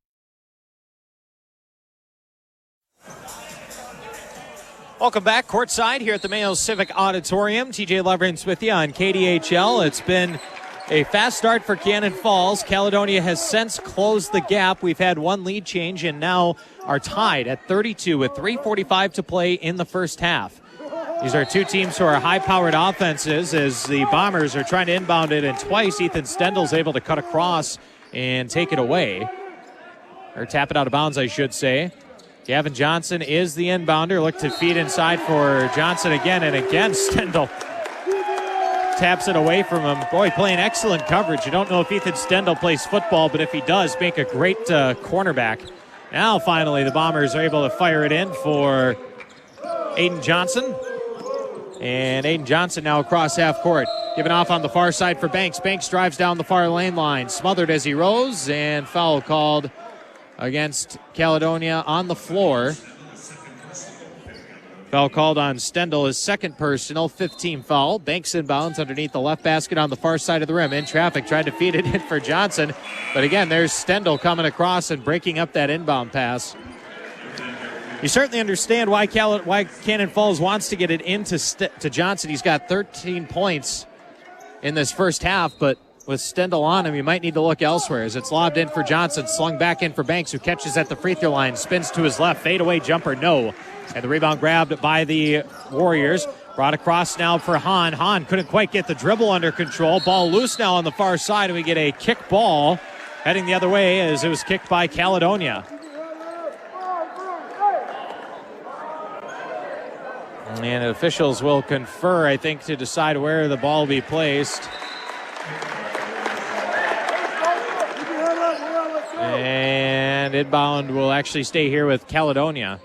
Welcome back courtside here at the Mayo Civic Auditorium. TJ Leverance with you on KDHL. It's been a fast start for Cannon Falls. Caledonia has since closed the gap. We've had one lead change and now are tied at 32 with 3:45 to play in the first half. These are two teams who are high-powered offenses as the Bombers are trying to inbound it, and twice Ethan Stendel's able to cut across and take it away. Or tap it out of bounds, I should say. Gavin Johnson is the inbounder. Look to feed inside for Johnson again, and again Stendel taps it away from him. Boy, playing excellent coverage. You don't know if Ethan Stendel plays football, but if he does, make a great cornerback. Now, finally, the Bombers are able to fire it in for Aiden Johnson. And Aiden Johnson now across half court. Giving off on the far side for Banks. Banks drives down the far lane line. Smothered as he rose, and foul called against Caledonia on the floor. Foul called on Stendel, his second personal, 15 foul. Banks inbounds underneath the left basket on the far side of the rim. In traffic, tried to feed it in for Johnson. But again, there's Stendel coming across and breaking up that inbound pass. You certainly understand why Cannon Falls wants to get it into to Johnson. He's got 13 points in this first half, but with Stendel on him, you might need to look elsewhere as it's lobbed in for Johnson, slung back in for Banks, who catches at the free throw line, spins to his left, fadeaway jumper, no. And the rebound grabbed by the Warriors. Brought across now for Hahn. Hahn couldn't quite get the dribble under control. Ball loose now on the far side, and we get a kick ball heading the other way as it was kicked by Caledonia. And officials will confer, I think, to decide where the ball will be placed. And inbound will actually stay here with Caledonia.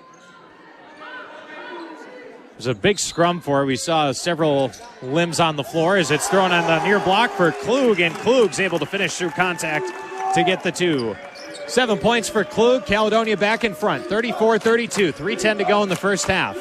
There's a big scrum for it. We saw several limbs on the floor as it's thrown on the near block for Klug, and Klug's able to finish through contact to get the two. 7 points for Klug. Caledonia back in front, 34-32. 3:10 to go in the first half.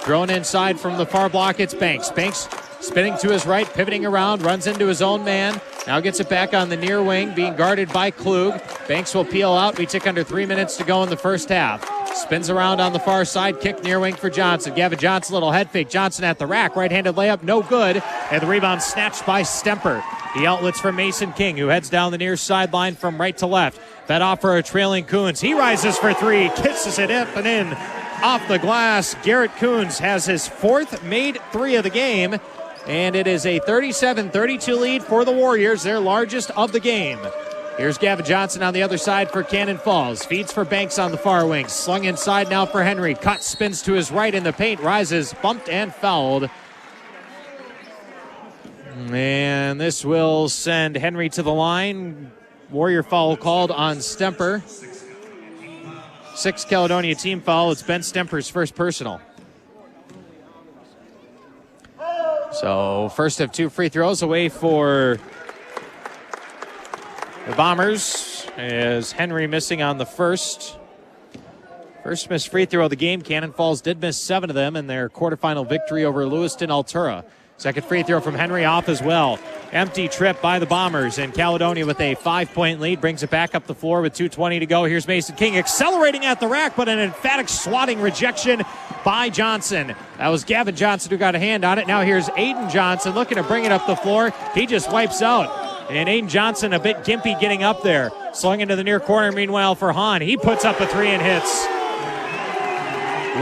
Thrown inside from the far block, it's Banks. Banks spinning to his right, pivoting around, runs into his own man. Now gets it back on the near wing, being guarded by Klug. Banks will peel out. We tick under 3 minutes to go in the first half. Spins around on the far side, kick near wing for Johnson. Gavin Johnson, little head fake. Johnson at the rack, right-handed layup, no good. And the rebound snatched by Stemper. The outlets for Mason King, who heads down the near sideline from right to left. Fed off for a trailing Coons. He rises for three, kisses it up and in. Off the glass, Garrett Coons has his fourth made three of the game, and it is a 37-32 lead for the Warriors, their largest of the game. Here's Gavin Johnson on the other side for Cannon Falls. Feeds for Banks on the far wing. Slung inside now for Henry. Cut, spins to his right in the paint, rises, bumped and fouled. And this will send Henry to the line. Warrior foul called on Stemper. 6th Caledonia team foul. It's Ben Stemper's first personal. So first of two free throws away for the Bombers as Henry missing on the first. First missed free throw of the game. Cannon Falls did miss 7 of them in their quarterfinal victory over Lewiston Altura. Second free throw from Henry off as well. Empty trip by the Bombers, and Caledonia with a 5-point lead brings it back up the floor with 2:20 to go. Here's Mason King accelerating at the rack, but an emphatic swatting rejection by Johnson. That was Gavin Johnson who got a hand on it. Now here's Aiden Johnson looking to bring it up the floor. He just wipes out. And Aiden Johnson a bit gimpy getting up there. Slung into the near corner meanwhile for Hahn. He puts up a three and hits.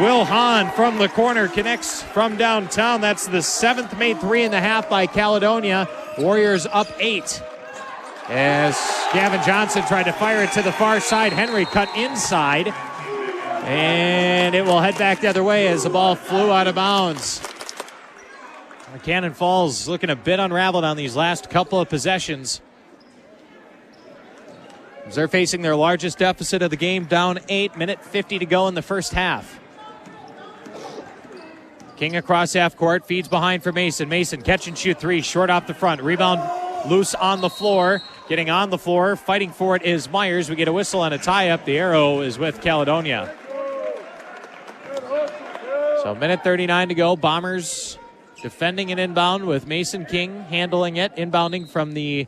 Will Hahn from the corner connects from downtown. That's the 7th made 3.5 by Caledonia. Warriors up 8. As Gavin Johnson tried to fire it to the far side. Henry cut inside. And it will head back the other way as the ball flew out of bounds. Cannon Falls looking a bit unraveled on these last couple of possessions. As they're facing their largest deficit of the game, down 8, minute 50 to go in the first half. King across half court, feeds behind for Mason. Mason catch and shoot three, short off the front. Rebound loose on the floor. Getting on the floor, fighting for it is Myers. We get a whistle and a tie-up. The arrow is with Caledonia. So minute 39 to go. Bombers defending an inbound with Mason King handling it. Inbounding from the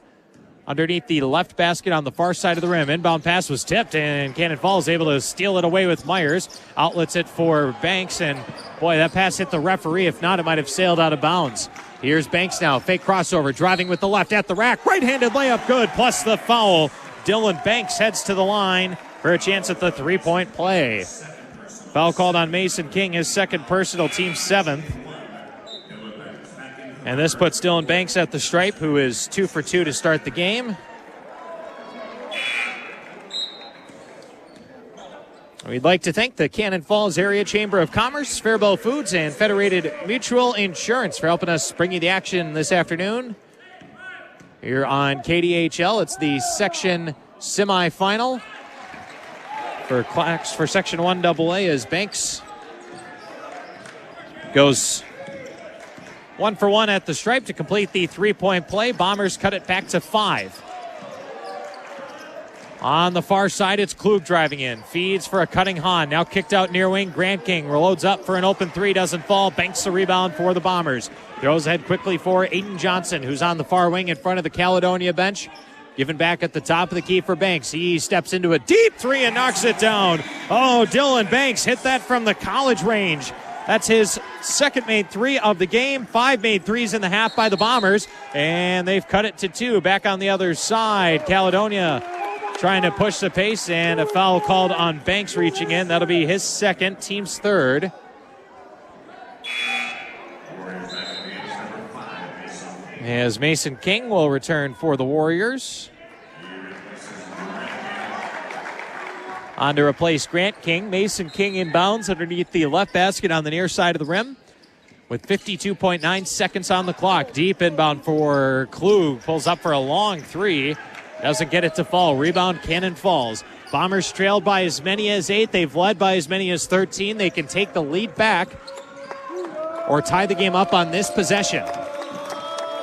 underneath the left basket on the far side of the rim. Inbound pass was tipped, and Cannon Falls able to steal it away with Myers. Outlets it for Banks, and boy, that pass hit the referee. If not, it might have sailed out of bounds. Here's Banks now. Fake crossover, driving with the left at the rack. Right-handed layup good, plus the foul. Dylan Banks heads to the line for a chance at the three-point play. Foul called on Mason King, his second personal, team 7th. And this puts Dylan Banks at the stripe, who is 2 for 2 to start the game. We'd like to thank the Cannon Falls Area Chamber of Commerce, Faribault Foods, and Federated Mutual Insurance for helping us bring you the action this afternoon. Here on KDHL, it's the section semifinal for Section 1AA as Banks goes 1 for 1 at the stripe to complete the three-point play. Bombers cut it back to 5. On the far side, it's Klug driving in. Feeds for a cutting Hahn. Now kicked out near wing. Grant King reloads up for an open three. Doesn't fall. Banks the rebound for the Bombers. Throws ahead quickly for Aiden Johnson, who's on the far wing in front of the Caledonia bench. Given back at the top of the key for Banks. He steps into a deep three and knocks it down. Oh, Dylan Banks hit that from the college range. That's his second made three of the game. 5 made threes in the half by the Bombers. And they've cut it to 2. Back on the other side, Caledonia trying to push the pace, and a foul called on Banks reaching in. That'll be his second, team's third. As Mason King will return for the Warriors. On to replace Grant King. Mason King inbounds underneath the left basket on the near side of the rim with 52.9 seconds on the clock. Deep inbound for Klug. Pulls up for a long three. Doesn't get it to fall. Rebound, Cannon Falls. Bombers trailed by as many as 8. They've led by as many as 13. They can take the lead back or tie the game up on this possession.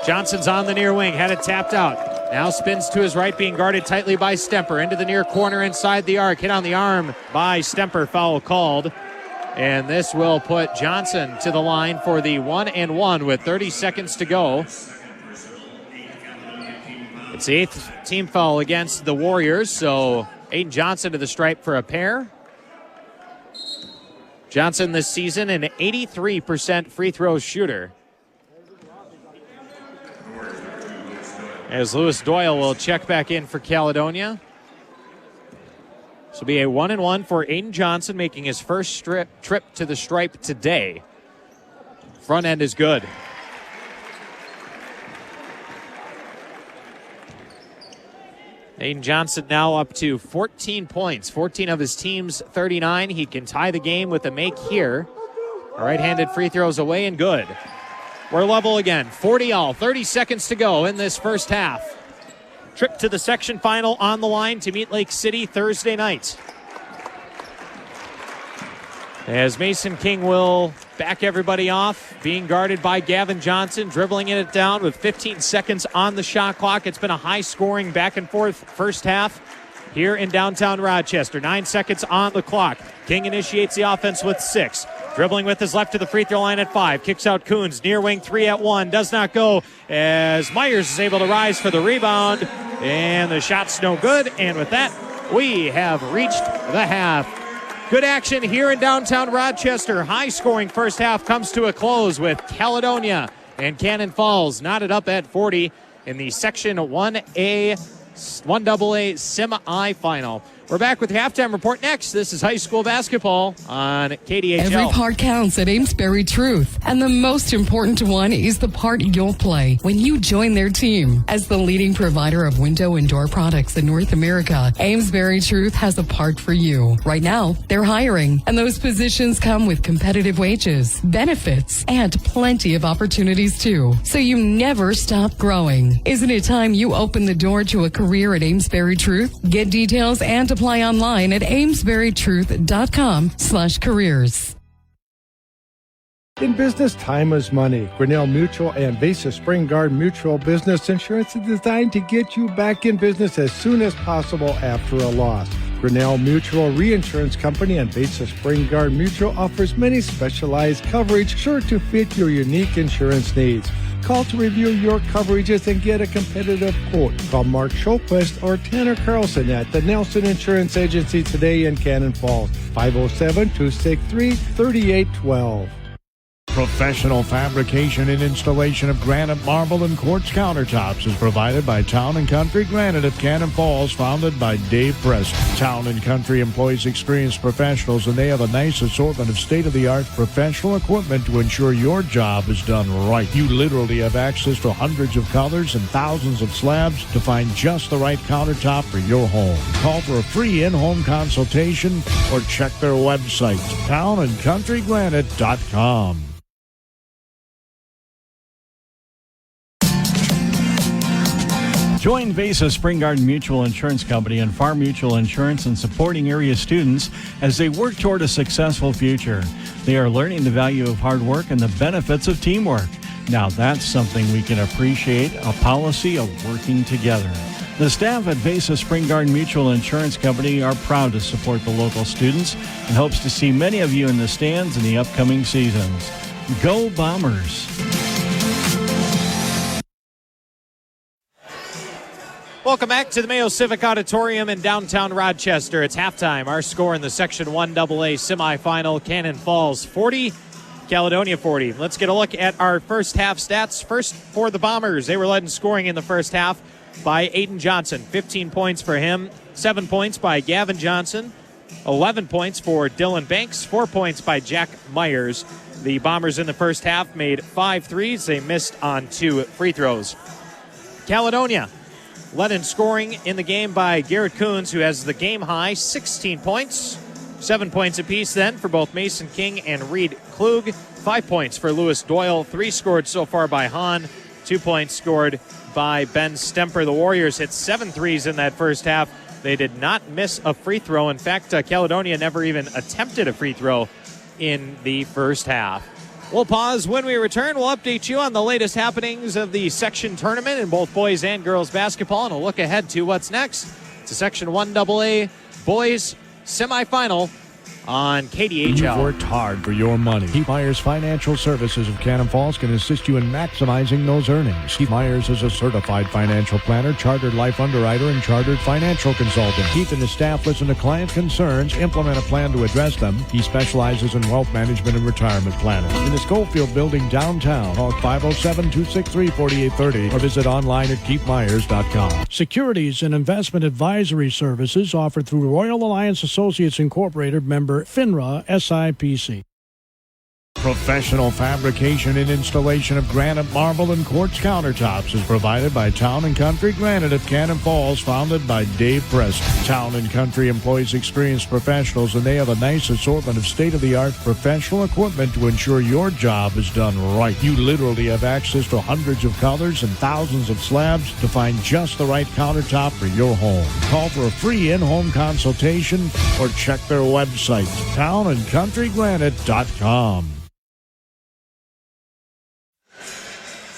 Johnson's on the near wing. Had it tapped out. Now spins to his right, being guarded tightly by Stemper. Into the near corner inside the arc. Hit on the arm by Stemper. Foul called. And this will put Johnson to the line for the 1-and-1 with 30 seconds to go. It's the 8th team foul against the Warriors, so Aiden Johnson to the stripe for a pair. Johnson this season an 83% free throw shooter. As Lewis Doyle will check back in for Caledonia. This will be a 1-and-1 for Aiden Johnson, making his first trip to the stripe today. Front end is good. Aiden Johnson now up to 14 points, 14 of his team's 39. He can tie the game with a make here. Right-handed free throws away and good. We're level again, 40-all, 30 seconds to go in this first half. Trip to the section final on the line to meet Lake City Thursday night. As Mason King will back everybody off, being guarded by Gavin Johnson, dribbling it down with 15 seconds on the shot clock. It's been a high-scoring back-and-forth first half here in downtown Rochester. 9 seconds on the clock. King initiates the offense with 6. Dribbling with his left to the free throw line at 5. Kicks out Coons. Near wing 3 at 1. Does not go as Myers is able to rise for the rebound. And the shot's no good. And with that, we have reached the half. Good action here in downtown Rochester. High-scoring first half comes to a close with Caledonia and Cannon Falls knotted up at 40 in the Section 1AA semifinal. We're back with the halftime report next. This is high school basketball on KDHL. Every part counts at Amesbury Truth, and the most important one is the part you'll play when you join their team. As the leading provider of window and door products in North America, Amesbury Truth has a part for you. Right now, they're hiring, and those positions come with competitive wages, benefits, and plenty of opportunities too. So you never stop growing. Isn't it time you open the door to a career at Amesbury Truth? Get details and apply online at amesburytruth.com/careers. In business, time is money. Grinnell Mutual and Vesa Spring Garden Mutual Business Insurance is designed to get you back in business as soon as possible after a loss. Grinnell Mutual Reinsurance Company and Vesa Spring Garden Mutual offers many specialized coverage sure to fit your unique insurance needs. Call to review your coverages and get a competitive quote. Call Mark Schulquist or Tanner Carlson at the Nelson Insurance Agency today in Cannon Falls. 507-263-3812. Professional fabrication and installation of granite, marble, and quartz countertops is provided by Town & Country Granite of Cannon Falls, founded by Dave Preston. Town & Country employs experienced professionals, and they have a nice assortment of state-of-the-art professional equipment to ensure your job is done right. You literally have access to hundreds of colors and thousands of slabs to find just the right countertop for your home. Call for a free in-home consultation or check their website, townandcountrygranite.com. Join Vesa Spring Garden Mutual Insurance Company and Farm Mutual Insurance in supporting area students as they work toward a successful future. They are learning the value of hard work and the benefits of teamwork. Now that's something we can appreciate, a policy of working together. The staff at Vesa Spring Garden Mutual Insurance Company are proud to support the local students and hopes to see many of you in the stands in the upcoming seasons. Go Bombers! Welcome back to the Mayo Civic Auditorium in downtown Rochester. It's halftime. Our score in the Section 1AA semifinal, Cannon Falls 40, Caledonia 40. Let's get a look at our first half stats. First for the Bombers. They were led in scoring in the first half by Aiden Johnson. 15 points for him, 7 points by Gavin Johnson, 11 points for Dylan Banks, 4 points by Jack Myers. The Bombers in the first half made 5 threes. They missed on 2 free throws. Caledonia led in scoring in the game by Garrett Coons, who has the game high 16 points. 7 points apiece then for both Mason King and Reed Klug. 5 points for Lewis Doyle. 3 scored so far by Hahn. 2 points scored by Ben Stemper. The Warriors hit 7 threes in that first half. They did not miss a free throw. In fact, Caledonia never even attempted a free throw in the first half. We'll pause. When we return, we'll update you on the latest happenings of the section tournament in both boys and girls basketball, and a look ahead to what's next. It's a Section 1AA boys semifinal on KDHL. You've worked hard for your money. Keith Myers Financial Services of Cannon Falls can assist you in maximizing those earnings. Keith Myers is a certified financial planner, chartered life underwriter, and chartered financial consultant. Keith and his staff listen to client concerns, implement a plan to address them. He specializes in wealth management and retirement planning. In the Schofield Building downtown, call 507-263-4830 or visit online at keithmyers.com. Securities and investment advisory services offered through Royal Alliance Associates Incorporated, member FINRA SIPC. Professional fabrication and installation of granite, marble, and quartz countertops is provided by Town & Country Granite of Cannon Falls, founded by Dave Preston. Town & Country employs experienced professionals, and they have a nice assortment of state-of-the-art professional equipment to ensure your job is done right. You literally have access to hundreds of colors and thousands of slabs to find just the right countertop for your home. Call for a free in-home consultation or check their website, townandcountrygranite.com.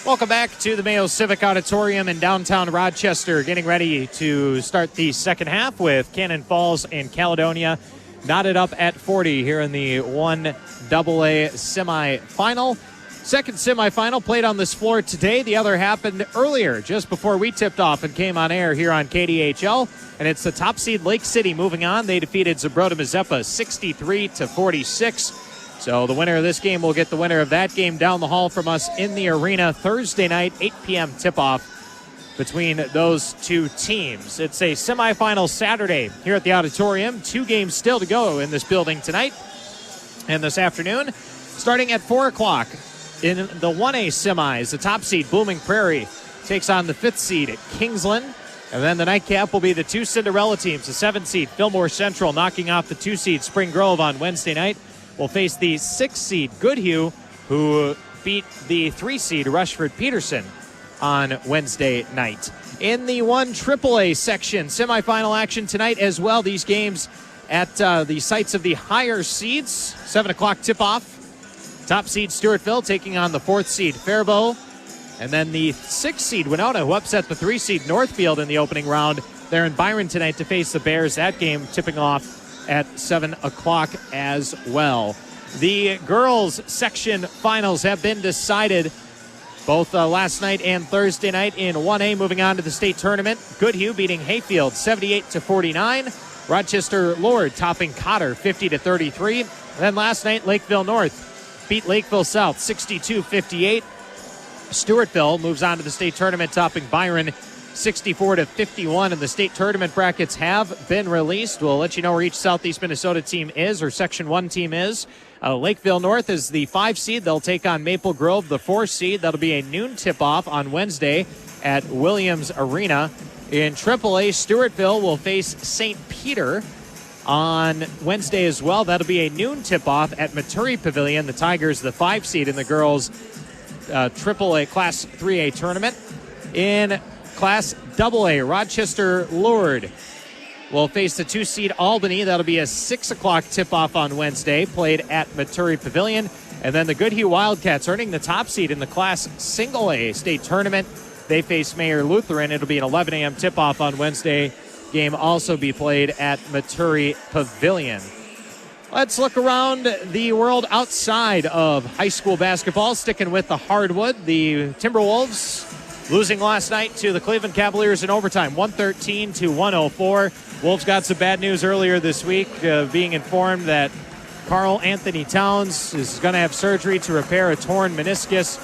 Welcome back to the Mayo Civic Auditorium in downtown Rochester. Getting ready to start the second half with Cannon Falls and Caledonia knotted up at 40 here in the 1AA semifinal. Second semifinal played on this floor today. The other happened earlier, just before we tipped off and came on air here on KDHL. And it's the top seed Lake City moving on. They defeated Zebroda Mazeppa 63-46. So the winner of this game will get the winner of that game down the hall from us in the arena Thursday night, 8 p.m. tip-off. between those two teams. It's a semifinal Saturday here at the Auditorium. 2 games still to go in this building tonight and this afternoon. Starting at 4 o'clock in the 1A semis, the top seed Blooming Prairie takes on the 5th seed Kingsland. And then the nightcap will be the 2 Cinderella teams. The 7th seed Fillmore Central knocking off the 2 seed Spring Grove on Wednesday night. Will face the 6th seed Goodhue, who beat the 3 seed Rushford Peterson on Wednesday night. In the 1 AAA section, semifinal action tonight as well. These games at the sites of the higher seeds. 7 o'clock tip-off. Top seed Stewartville taking on the 4th seed Faribault. And then the 6th seed Winona, who upset the 3 seed Northfield in the opening round. They're in Byron tonight to face the Bears. That game tipping off at 7 o'clock as well. The girls section finals have been decided both last night and Thursday night in 1A, moving on to the state tournament. Goodhue beating Hayfield 78-49. Rochester Lord topping Cotter 50-33. Then last night, Lakeville North beat Lakeville South 62-58. Stewartville moves on to the state tournament, topping Byron 64-51. And the state tournament brackets have been released. We'll let you know where each Southeast Minnesota team is, or Section 1 team is. Lakeville North is the 5 seed. They'll take on Maple Grove, the 4 seed. That'll be a noon tip-off on Wednesday at Williams Arena. In AAA, Stewartville will face St. Peter on Wednesday as well. That'll be a noon tip-off at Maturi Pavilion. The Tigers, the 5 seed in the girls' AAA Class 3A tournament. In Class AA, Rochester Lord will face the 2 seed Albany. That'll be a 6 o'clock tip-off on Wednesday, played at Maturi Pavilion. And then the Goodhue Wildcats, earning the top seed in the Class Single A state tournament. They face Mayor Lutheran. It'll be an 11 a.m. tip-off on Wednesday. Game also be played at Maturi Pavilion. Let's look around the world outside of high school basketball, sticking with the hardwood. The Timberwolves losing last night to the Cleveland Cavaliers in overtime, 113-104. Wolves got some bad news earlier this week, being informed that Karl Anthony Towns is going to have surgery to repair a torn meniscus.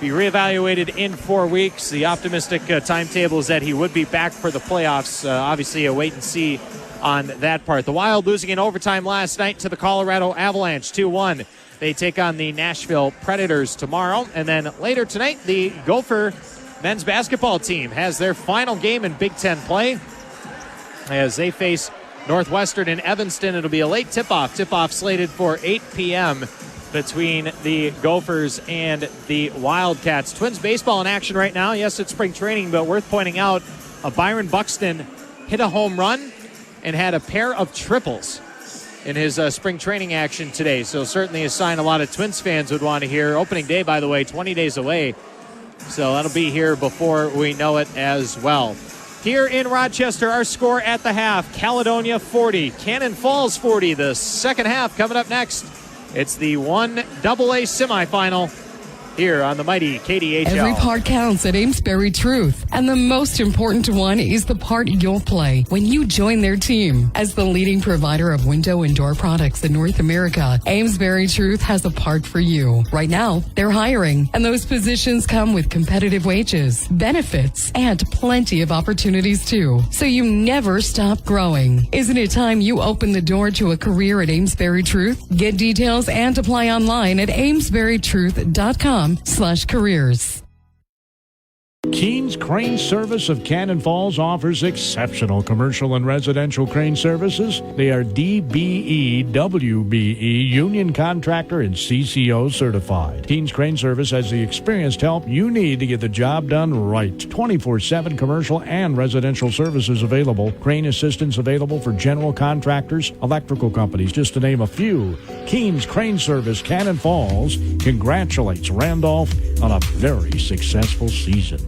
Be reevaluated in 4 weeks. The optimistic timetable is that he would be back for the playoffs. Obviously, a wait and see on that part. The Wild losing in overtime last night to the Colorado Avalanche, 2-1. They take on the Nashville Predators tomorrow. And then later tonight, the Gopher men's basketball team has their final game in Big Ten play as they face Northwestern in Evanston. It'll be a late tip-off. Tip-off slated for 8 p.m. between the Gophers and the Wildcats. Twins baseball in action right now. Yes, it's spring training, but worth pointing out, Byron Buxton hit a home run and had a pair of triples in his spring training action today. So certainly a sign a lot of Twins fans would want to hear. Opening day, by the way, 20 days away. So that'll be here before we know it as well. Here in Rochester, our score at the half, Caledonia 40, Cannon Falls 40. The second half coming up next. It's the 1AA semifinal here on the mighty KDHL. Every part counts at Amesbury Truth, and the most important one is the part you'll play when you join their team. As the leading provider of window and door products in North America, Amesbury Truth has a part for you. Right now, they're hiring, and those positions come with competitive wages, benefits, and plenty of opportunities too. So you never stop growing. Isn't it time you open the door to a career at Amesbury Truth? Get details and apply online at amesburytruth.com/careers. Keen's Crane Service of Cannon Falls offers exceptional commercial and residential crane services. They are DBE, WBE, union contractor, and CCO certified. Keen's Crane Service has the experienced help you need to get the job done right. 24/7 commercial and residential services available. Crane assistance available for general contractors, electrical companies, just to name a few. Keen's Crane Service, Cannon Falls, congratulates Randolph on a very successful season.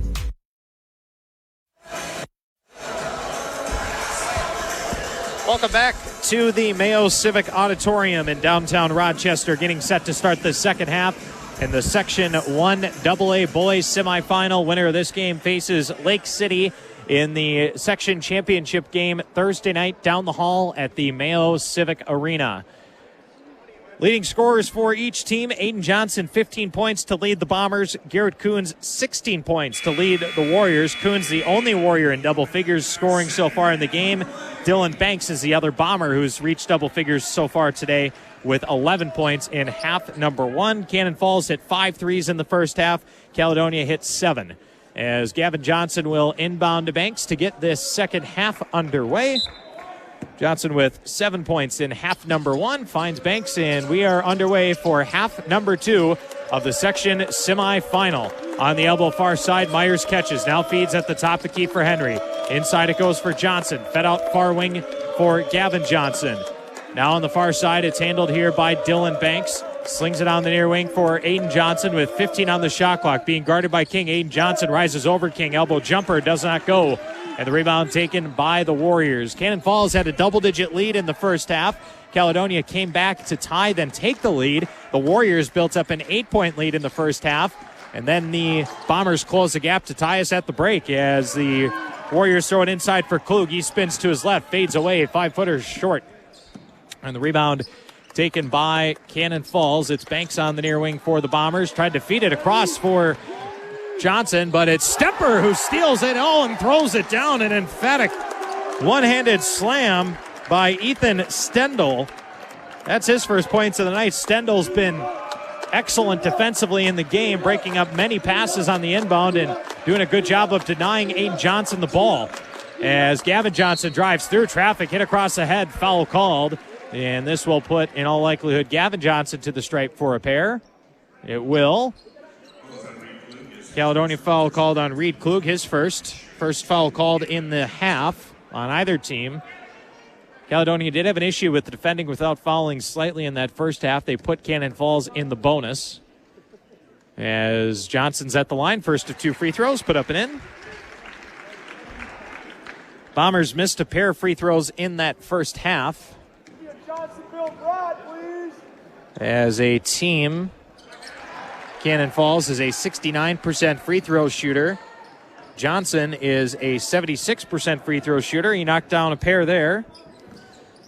Welcome back to the Mayo Civic Auditorium in downtown Rochester, getting set to start the second half in the Section 1AA boys semifinal. Winner of this game faces Lake City in the section championship game Thursday night down the hall at the Mayo Civic Arena. Leading scorers for each team, Aiden Johnson, 15 points to lead the Bombers. Garrett Coons, 16 points to lead the Warriors. Coons, the only Warrior in double figures scoring so far in the game. Dylan Banks is the other Bomber who's reached double figures so far today with 11 points in half number one. Cannon Falls hit 5 threes in the first half. Caledonia hit 7. As Gavin Johnson will inbound to Banks to get this second half underway. Johnson with 7 points in half number one finds Banks, and we are underway for half number 2 of the section semifinal. On the elbow far side, Myers catches, now feeds at the top of the key for Henry. Inside it goes for Johnson, fed out far wing for Gavin Johnson. Now on the far side, it's handled here by Dylan Banks. Slings it on the near wing for Aiden Johnson with 15 on the shot clock. Being guarded by King. Aiden Johnson rises over King. Elbow jumper does not go. And the rebound taken by the Warriors. Cannon Falls had a double-digit lead in the first half. Caledonia came back to tie, then take the lead. The Warriors built up an 8-point lead in the first half. And then the Bombers close the gap to tie us at the break as the Warriors throw it inside for Klug. He spins to his left, fades away, 5-footer short. And the rebound taken by Cannon Falls. It's Banks on the near wing for the Bombers. Tried to feed it across for Johnson, but it's Stemper who steals it and throws it down. An emphatic one-handed slam by Ethan Stendel. That's his first points of the night. Stendel's been excellent defensively in the game, breaking up many passes on the inbound and doing a good job of denying Aiden Johnson the ball. As Gavin Johnson drives through traffic, hit across the head, foul called. And this will put, in all likelihood, Gavin Johnson to the stripe for a pair. It will. Caledonia foul called on Reed Klug, his first foul called in the half on either team. Caledonia did have an issue with the defending without fouling slightly in that first half. They put Cannon Falls in the bonus. As Johnson's at the line, first of 2 free throws, put up and in. Bombers missed a pair of free throws in that first half. As a team, Cannon Falls is a 69% free throw shooter. Johnson is a 76% free throw shooter. He knocked down a pair there.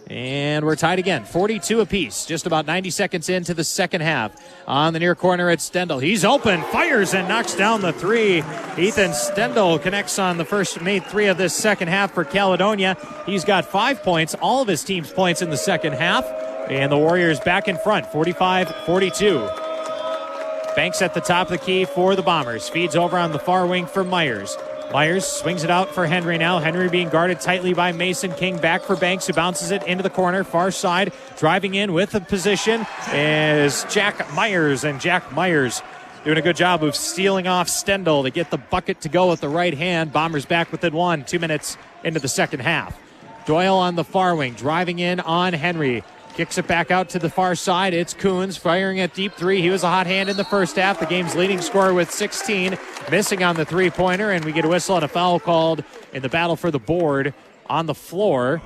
And we're tied again, 42 apiece, just about 90 seconds into the second half. On the near corner, it's Stendel. He's open, fires, and knocks down the 3. Ethan Stendel connects on the first made 3 of this second half for Caledonia. He's got 5 points, all of his team's points in the second half. And the Warriors back in front, 45-42. Banks at the top of the key for the Bombers. Feeds over on the far wing for Myers. Myers swings it out for Henry now. Henry being guarded tightly by Mason King. Back for Banks, who bounces it into the corner. Far side, driving in with the position is Jack Myers. And Jack Myers doing a good job of stealing off Stendel to get the bucket to go with the right hand. Bombers back within 1, 2 minutes into the second half. Doyle on the far wing, driving in on Henry. Kicks it back out to the far side. It's Coons firing at deep 3. He was a hot hand in the first half. The game's leading scorer with 16. Missing on the 3-pointer, and we get a whistle and a foul called in the battle for the board on the floor.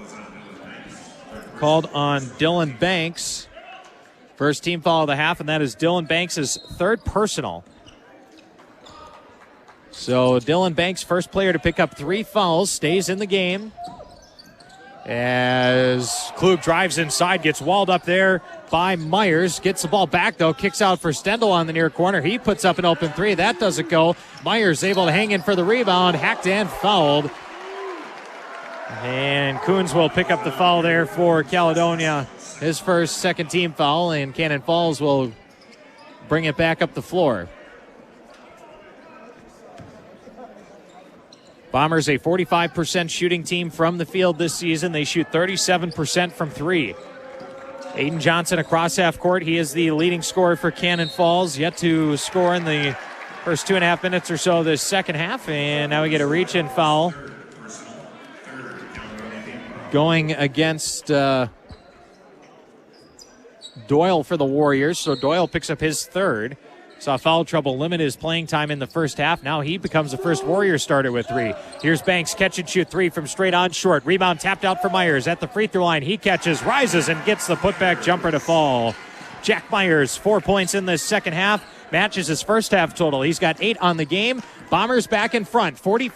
Called on Dylan Banks. First team foul of the half, and that is Dylan Banks' 3rd personal. So Dylan Banks, first player to pick up 3 fouls, stays in the game. As Klug drives inside, gets walled up there by Myers. Gets the ball back, though. Kicks out for Stendel on the near corner. He puts up an open 3. That doesn't go. Myers able to hang in for the rebound. Hacked and fouled. And Coons will pick up the foul there for Caledonia. His first second team foul. And Cannon Falls will bring it back up the floor. Bombers a 45% shooting team from the field this season. They shoot 37% from 3. Aiden Johnson across half court. He is the leading scorer for Cannon Falls. Yet to score in the first 2.5 minutes or so of this second half. And now we get a reach-in foul going against Doyle for the Warriors. So Doyle picks up his 3rd. Saw foul trouble limit his playing time in the first half. Now he becomes the first Warrior starter with 3. Here's Banks, catch and shoot 3 from straight on short. Rebound tapped out for Myers at the free throw line. He catches, rises, and gets the putback jumper to fall. Jack Myers, 4 points in this second half. Matches his first half total. He's got 8 on the game. Bombers back in front, leading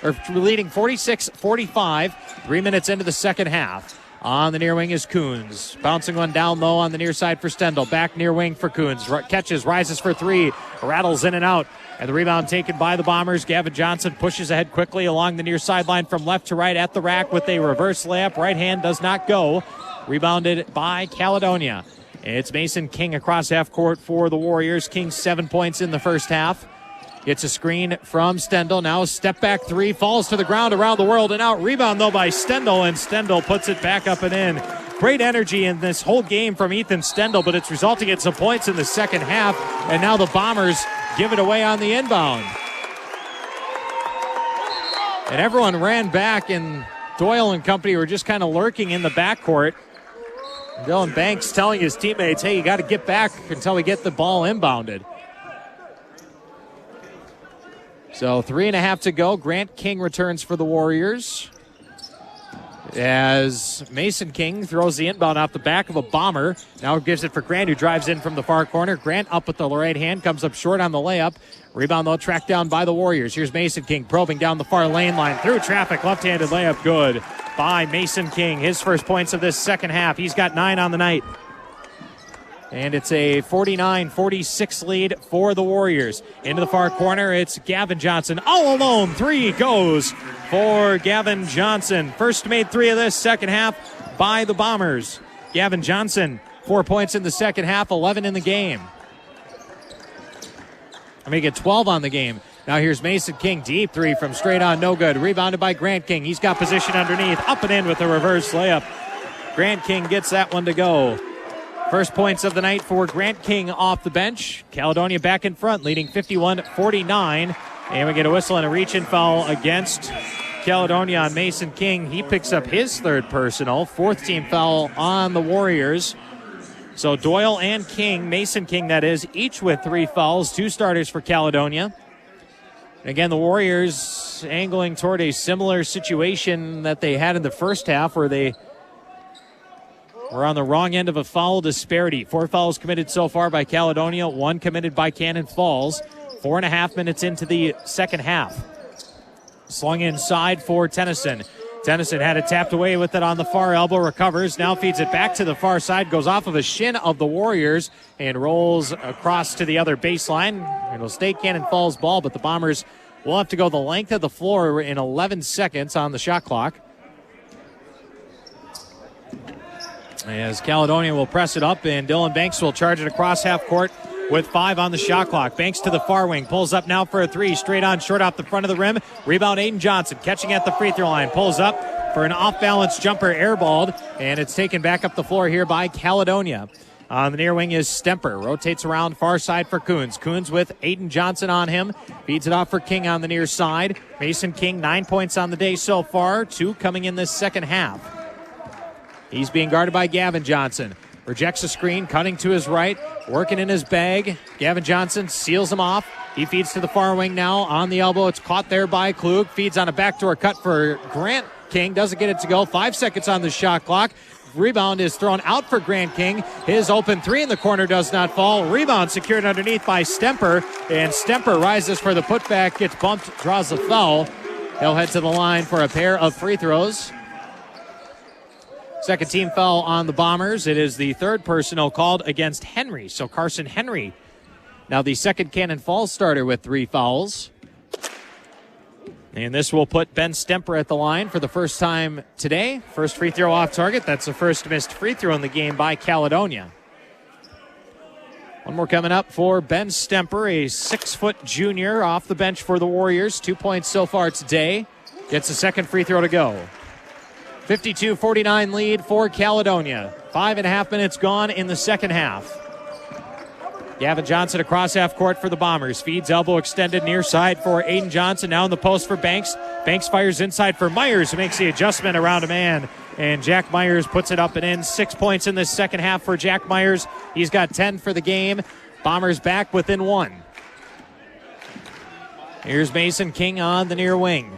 46-45, 3 minutes into the second half. On the near wing is Coons. Bouncing one down low on the near side for Stendel. Back near wing for Coons. Catches, rises for three. Rattles in and out. And the rebound taken by the Bombers. Gavin Johnson pushes ahead quickly along the near sideline from left to right at the rack with a reverse layup. Right hand does not go. Rebounded by Caledonia. It's Mason King across half court for the Warriors. King 7 points in the first half. Gets a screen from Stendel. Now a step back three. Falls to the ground around the world and out. Rebound, though, by Stendel. And Stendel puts it back up and in. Great energy in this whole game from Ethan Stendel, but it's resulting in some points in the second half. And now the Bombers give it away on the inbound. And everyone ran back, and Doyle and company were just kind of lurking in the backcourt. Dylan Banks telling his teammates, hey, you got to get back until we get the ball inbounded. So 3.5 to go. Grant King returns for the Warriors as Mason King throws the inbound off the back of a Bomber. Now gives it for Grant, who drives in from the far corner. Grant up with the right hand, comes up short on the layup. Rebound, though, tracked down by the Warriors. Here's Mason King probing down the far lane line. Through traffic, left-handed layup, good by Mason King. His first points of this second half. He's got 9 on the night. And it's a 49-46 lead for the Warriors. Into the far corner, it's Gavin Johnson. All alone, three goes for Gavin Johnson. First made three of this second half by the Bombers. Gavin Johnson, 4 points in the second half, 11 in the game. I make it 12 on the game. Now here's Mason King, deep three from straight on, no good. Rebounded by Grant King. He's got position underneath, up and in with a reverse layup. Grant King gets that one to go. First points of the night for Grant King off the bench. Caledonia back in front, leading 51-49. And we get a whistle and a reach-in foul against Caledonia on Mason King. He picks up his third personal, fourth team foul on the Warriors. So Doyle and King, Mason King that is, each with 3 fouls, 2 starters for Caledonia. Again, the Warriors angling toward a similar situation that they had in the first half, where they were on the wrong end of a foul disparity. 4 fouls committed so far by Caledonia, 1 committed by Cannon Falls. 4.5 minutes into the second half. Slung inside for Tennyson. Tennyson had it tapped away with it on the far elbow, recovers, now feeds it back to the far side, goes off of a shin of the Warriors and rolls across to the other baseline. It'll stay Cannon Falls ball, but the Bombers will have to go the length of the floor in 11 seconds on the shot clock. As Caledonia will press it up, and Dylan Banks will charge it across half court with 5 on the shot clock. Banks to the far wing, pulls up now for a 3, straight on short off the front of the rim. Rebound Aiden Johnson, catching at the free throw line, pulls up for an off-balance jumper, airballed, and it's taken back up the floor here by Caledonia. On the near wing is Stemper, rotates around far side for Coons. Coons with Aiden Johnson on him, feeds it off for King on the near side. Mason King, 9 points on the day so far, 2 coming in this second half. He's being guarded by Gavin Johnson. Rejects a screen, cutting to his right, working in his bag. Gavin Johnson seals him off. He feeds to the far wing now on the elbow. It's caught there by Klug. Feeds on a backdoor cut for Grant King. Doesn't get it to go. 5 seconds on the shot clock. Rebound is thrown out for Grant King. His open 3 in the corner does not fall. Rebound secured underneath by Stemper. And Stemper rises for the putback, gets bumped, draws the foul. He'll head to the line for a pair of free throws. Second team foul on the Bombers. It is the third personal called against Henry. So Carson Henry, now the second Cannon Falls starter with 3 fouls. And this will put Ben Stemper at the line for the first time today. First free throw off target. That's the first missed free throw in the game by Caledonia. One more coming up for Ben Stemper, a 6-foot junior off the bench for the Warriors. 2 points so far today. Gets a second free throw to go. 52-49 lead for Caledonia. 5.5 minutes gone in the second half. Gavin Johnson across half court for the Bombers. Feeds elbow extended near side for Aiden Johnson. Now in the post for Banks. Banks fires inside for Myers, who makes the adjustment around a man. And Jack Myers puts it up and in. 6 points in the second half for Jack Myers. He's got 10 for the game. Bombers back within 1. Here's Mason King on the near wing.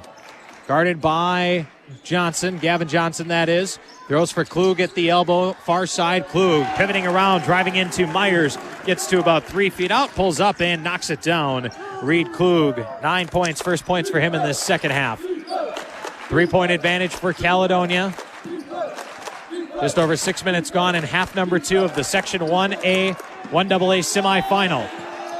Guarded by Johnson, Gavin Johnson that is. Throws for Klug at the elbow, far side. Klug pivoting around, driving into Myers. Gets to about 3 feet out, pulls up and knocks it down. Reed Klug, 9 points, first points for him in this second half. 3-point advantage for Caledonia. Just over 6 minutes gone in half number 2 of the Section 1A, 1AA semifinal.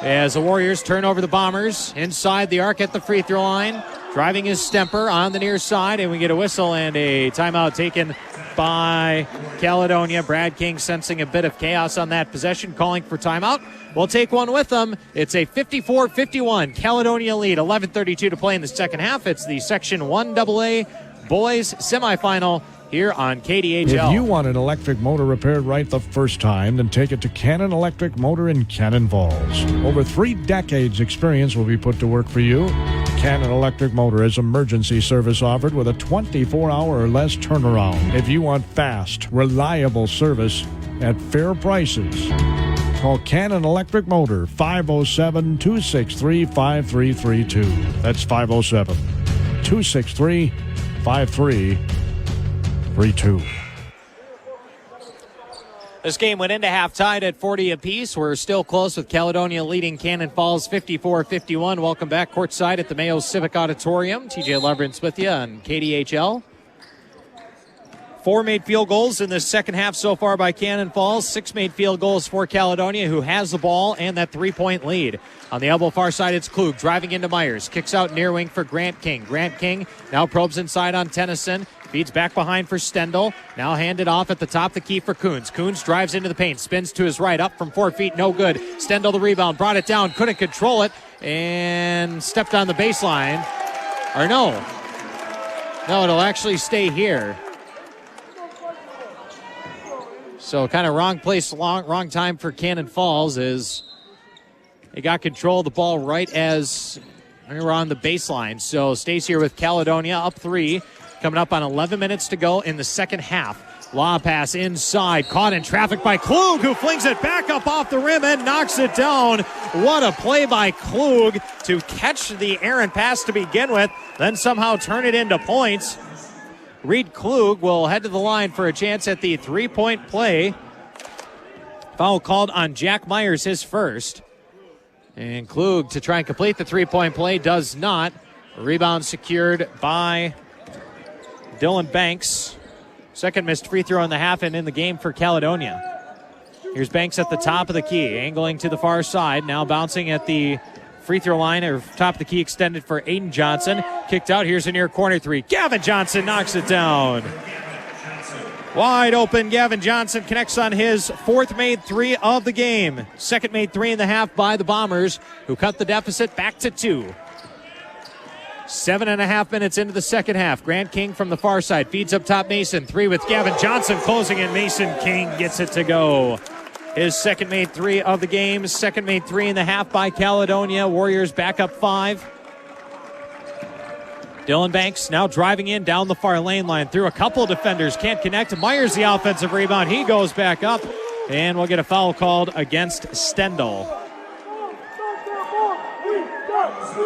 As the Warriors turn over the Bombers inside the arc at the free throw line. Driving is Stemper on the near side, and we get a whistle and a timeout taken by Caledonia. Brad King sensing a bit of chaos on that possession, calling for timeout. We'll take one with them. It's a 54-51 Caledonia lead. 11:32 to play in the second half. It's the Section 1AA boys semifinal here on KDHL. If you want an electric motor repaired right the first time, then take it to Cannon Electric Motor in Cannon Falls. Over 3 decades experience will be put to work for you. Cannon Electric Motor has emergency service offered with a 24-hour or less turnaround. If you want fast, reliable service at fair prices, call Cannon Electric Motor, 507-263-5332. That's 507-263-5332. This game went into half tied at 40 apiece. We're still close with Caledonia leading Cannon Falls 54-51. Welcome back courtside at the Mayo Civic Auditorium. TJ Leverance with you on KDHL. 4 made field goals in the second half so far by Cannon Falls. 6 made field goals for Caledonia, who has the ball and that 3-point lead. On the elbow far side, it's Klug driving into Myers. Kicks out near wing for Grant King. Grant King now probes inside on Tennyson. Feeds back behind for Stendel. Now handed off at the top of the key for Coons. Coons drives into the paint. Spins to his right. Up from 4 feet. No good. Stendel the rebound. Brought it down. Couldn't control it. And stepped on the baseline. Or no. No, it'll actually stay here. So kind of wrong place, wrong time for Cannon Falls as they got control of the ball right as we were on the baseline. So stays here with Caledonia up 3. Coming up on 11 minutes to go in the second half. Lob pass inside. Caught in traffic by Klug, who flings it back up off the rim and knocks it down. What a play by Klug to catch the errant pass to begin with, then somehow turn it into points. Reed Klug will head to the line for a chance at the 3-point play. Foul called on Jack Myers, his first. And Klug to try and complete the 3-point play does not. Rebound secured by Dylan Banks. Second missed free throw in the half and in the game for Caledonia. Here's Banks at the top of the key, angling to the far side. Now bouncing at the free throw line, or top of the key extended for Aiden Johnson. Kicked out. Here's a near corner 3. Gavin Johnson knocks it down. Wide open. Gavin Johnson connects on his 4th made 3 of the game. Second made 3 in the half by the Bombers, who cut the deficit back to 2. 7.5 minutes into the second half. Grant King from the far side feeds up top Mason. 3 with Gavin Johnson closing, and Mason King gets it to go. His second made 3 of the game. Second made 3 in the half by Caledonia. Warriors back up 5. Dylan Banks now driving in down the far lane line through a couple of defenders. Can't connect. Myers the offensive rebound. He goes back up, and we'll get a foul called against Stendel.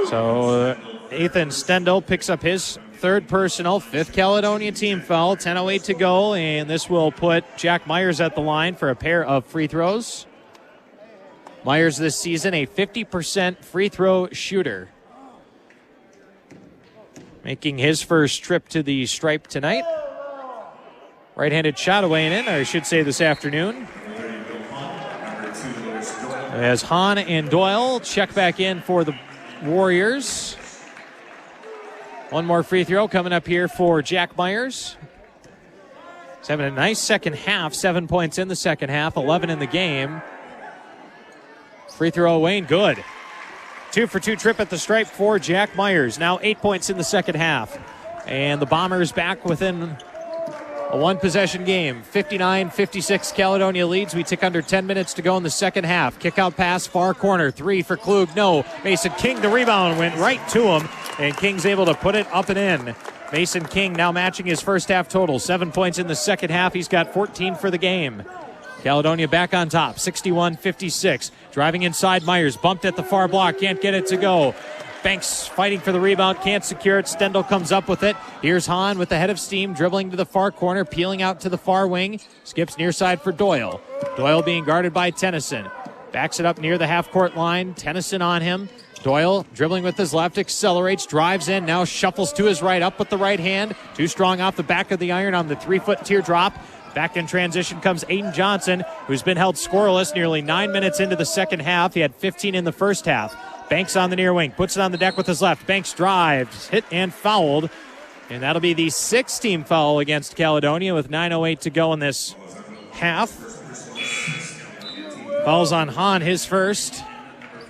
So Ethan Stendel picks up his 3rd personal, 5th Caledonia team foul. 10:08 to go, and this will put Jack Myers at the line for a pair of free throws. Myers this season a 50% free throw shooter. Making his first trip to the stripe tonight. Right-handed shot away and in, or I should say this afternoon. As Hahn and Doyle check back in for the Warriors. One more free throw coming up here for Jack Myers. He's having a nice second half. 7 points in the second half, 11 in the game. Free throw away and good. 2 for 2 trip at the stripe for Jack Myers. Now 8 points in the second half. And the Bombers back within a 1-possession game. 59-56 Caledonia leads. We tick under 10 minutes to go in the second half. Kick out pass, far corner. 3 for Klug. No. Mason King, the rebound, went right to him. And King's able to put it up and in. Mason King now matching his first half total. 7 points in the second half. He's got 14 for the game. Caledonia back on top, 61-56. Driving inside, Myers bumped at the far block. Can't get it to go. Banks fighting for the rebound, can't secure it. Stendel comes up with it. Here's Hahn with the head of steam, dribbling to the far corner, peeling out to the far wing. Skips near side for Doyle. Doyle being guarded by Tennyson. Backs it up near the half-court line. Tennyson on him. Doyle dribbling with his left, accelerates, drives in, now shuffles to his right, up with the right hand. Too strong off the back of the iron on the 3-foot teardrop. Back in transition comes Aiden Johnson, who's been held scoreless nearly 9 minutes into the second half. He had 15 in the first half. Banks on the near wing, puts it on the deck with his left. Banks drives, hit and fouled. And that'll be the 6th team foul against Caledonia with 9:08 to go in this half. Fouls on Hahn, his first.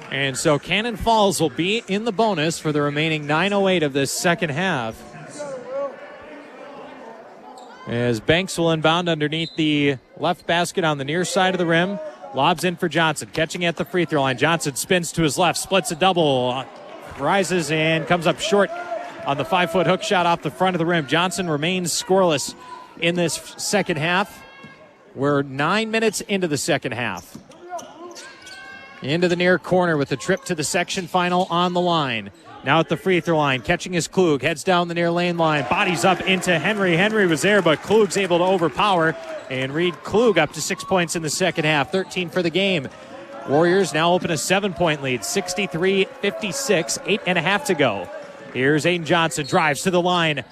And so Cannon Falls will be in the bonus for the remaining 9:08 of this second half. As Banks will inbound underneath the left basket on the near side of the rim. Lobs in for Johnson, catching at the free throw line. Johnson spins to his left, splits a double, rises and comes up short on the 5-foot hook shot off the front of the rim. Johnson remains scoreless in this second half. We're 9 minutes into the second half. Into the near corner with the trip to the section final on the line. Now at the free throw line, catching is Klug, heads down the near lane line, bodies up into Henry. Henry was there, but Klug's able to overpower and read Klug up to 6 points in the second half, 13 for the game. Warriors now open a 7-point lead, 63-56, 8.5 to go. Here's Aiden Johnson, drives to the line,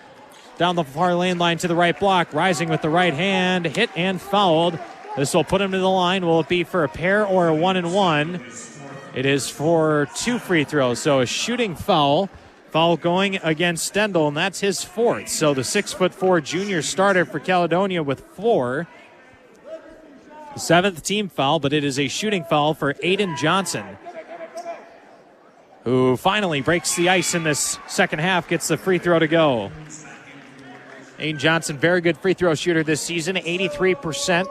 down the far lane line to the right block, rising with the right hand, hit and fouled. This will put him to the line. Will it be for a pair or a 1-and-1? It is for 2 free throws, so a shooting foul. Foul going against Stendel, and that's his 4th. So the 6'4" junior starter for Caledonia with 4. The 7th team foul, but it is a shooting foul for Aiden Johnson, who finally breaks the ice in this second half, gets the free throw to go. Aiden Johnson, very good free throw shooter this season, 83%.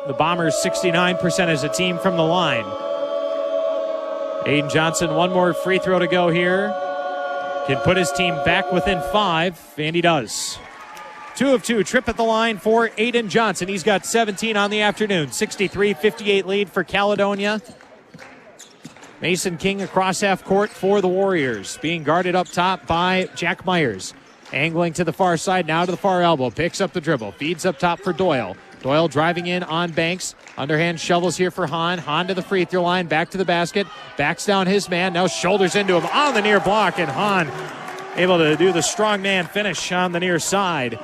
The Bombers 69% as a team from the line. Aiden Johnson, one more free throw to go here. Can put his team back within 5, and he does. 2 of 2, trip at the line for Aiden Johnson. He's got 17 on the afternoon. 63-58 lead for Caledonia. Mason King across half court for the Warriors, being guarded up top by Jack Myers. Angling to the far side, now to the far elbow. Picks up the dribble, feeds up top for Doyle. Doyle driving in on Banks. Underhand shovels here for Hahn. Hahn to the free throw line, back to the basket. Backs down his man, now shoulders into him on the near block, and Hahn able to do the strong man finish on the near side.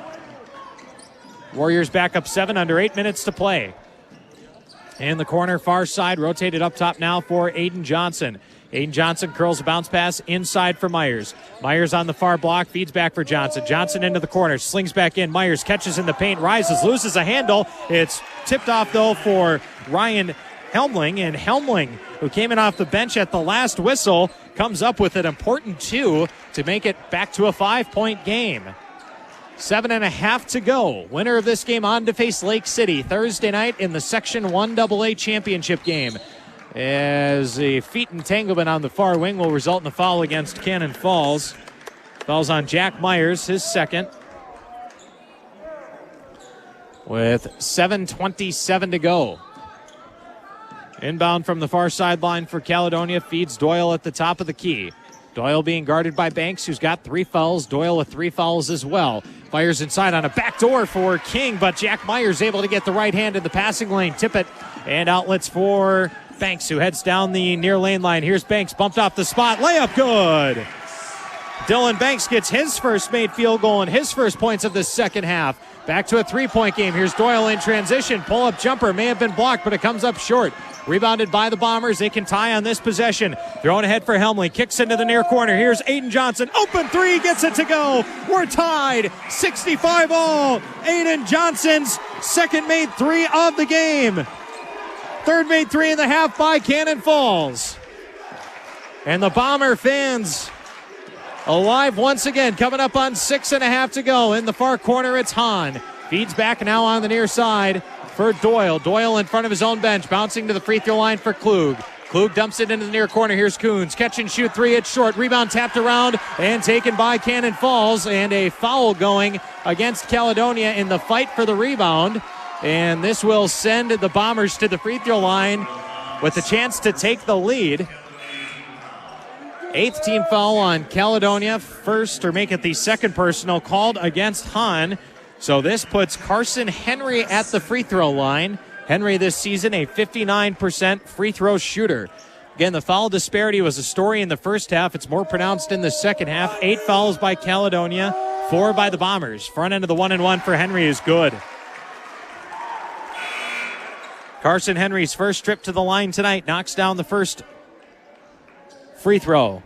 Warriors back up 7, under 8 minutes to play. In the corner, far side, rotated up top now for Aiden Johnson. Aiden Johnson curls a bounce pass inside for Myers. Myers on the far block, feeds back for Johnson. Johnson into the corner, slings back in. Myers catches in the paint, rises, loses a handle. It's tipped off, though, for Ryan Helmling. And Helmling, who came in off the bench at the last whistle, comes up with an important 2 to make it back to a 5-point game. 7.5 to go. Winner of this game on to face Lake City Thursday night in the Section 1AA championship game. As a feet entanglement on the far wing will result in a foul against Cannon Falls. Foul's on Jack Myers, his second. With 7:27 to go. Inbound from the far sideline for Caledonia, feeds Doyle at the top of the key. Doyle being guarded by Banks, who's got 3 fouls. Doyle with 3 fouls as well. Fires inside on a backdoor for King, but Jack Myers able to get the right hand in the passing lane. Tip it, and outlets for Banks, who heads down the near lane line. Here's Banks, bumped off the spot. Layup good. Dylan Banks gets his first made field goal and his first points of the second half. Back to a 3-point game. Here's Doyle in transition. Pull-up jumper may have been blocked, but it comes up short. Rebounded by the Bombers. They can tie on this possession. Throwing ahead for Helmley. Kicks into the near corner. Here's Aiden Johnson. Open 3. Gets it to go. We're tied. 65 all. Aiden Johnson's second made 3 of the game. Third made 3 in the half by Cannon Falls. And the Bomber fans alive once again. Coming up on 6.5 to go. In the far corner, it's Hahn. Feeds back now on the near side for Doyle. Doyle in front of his own bench, bouncing to the free throw line for Klug. Klug dumps it into the near corner. Here's Coons. Catch and shoot 3. It's short. Rebound tapped around and taken by Cannon Falls. And a foul going against Caledonia in the fight for the rebound. And this will send the Bombers to the free throw line with a chance to take the lead. 8th team foul on Caledonia. First, or make it the second personal called against Hahn. So this puts Carson Henry at the free throw line. Henry this season a 59% free throw shooter. Again, the foul disparity was a story in the first half. It's more pronounced in the second half. 8 fouls by Caledonia, 4 by the Bombers. Front end of the 1-and-1 for Henry is good. Carson Henry's first trip to the line tonight knocks down the first free throw.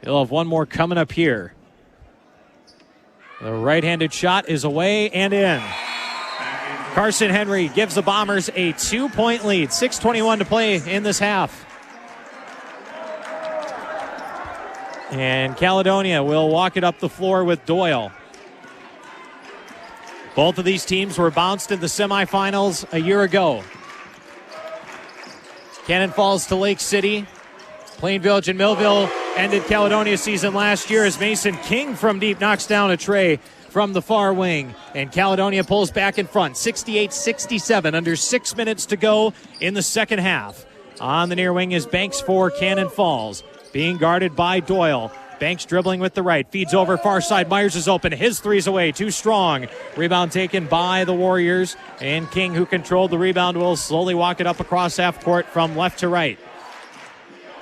He'll have one more coming up here. The right-handed shot is away and in. Carson Henry gives the Bombers a 2-point lead. 6:21 to play in this half. And Caledonia will walk it up the floor with Doyle. Both of these teams were bounced in the semifinals a year ago. Cannon Falls to Lake City. Plain Village and Millville ended Caledonia season last year as Mason King from deep knocks down a tray from the far wing. And Caledonia pulls back in front, 68-67, under 6 minutes to go in the second half. On the near wing is Banks for Cannon Falls, being guarded by Doyle. Banks dribbling with the right, feeds over far side. Myers is open. His three's away, too strong. Rebound taken by the Warriors. And King, who controlled the rebound, will slowly walk it up across half court from left to right.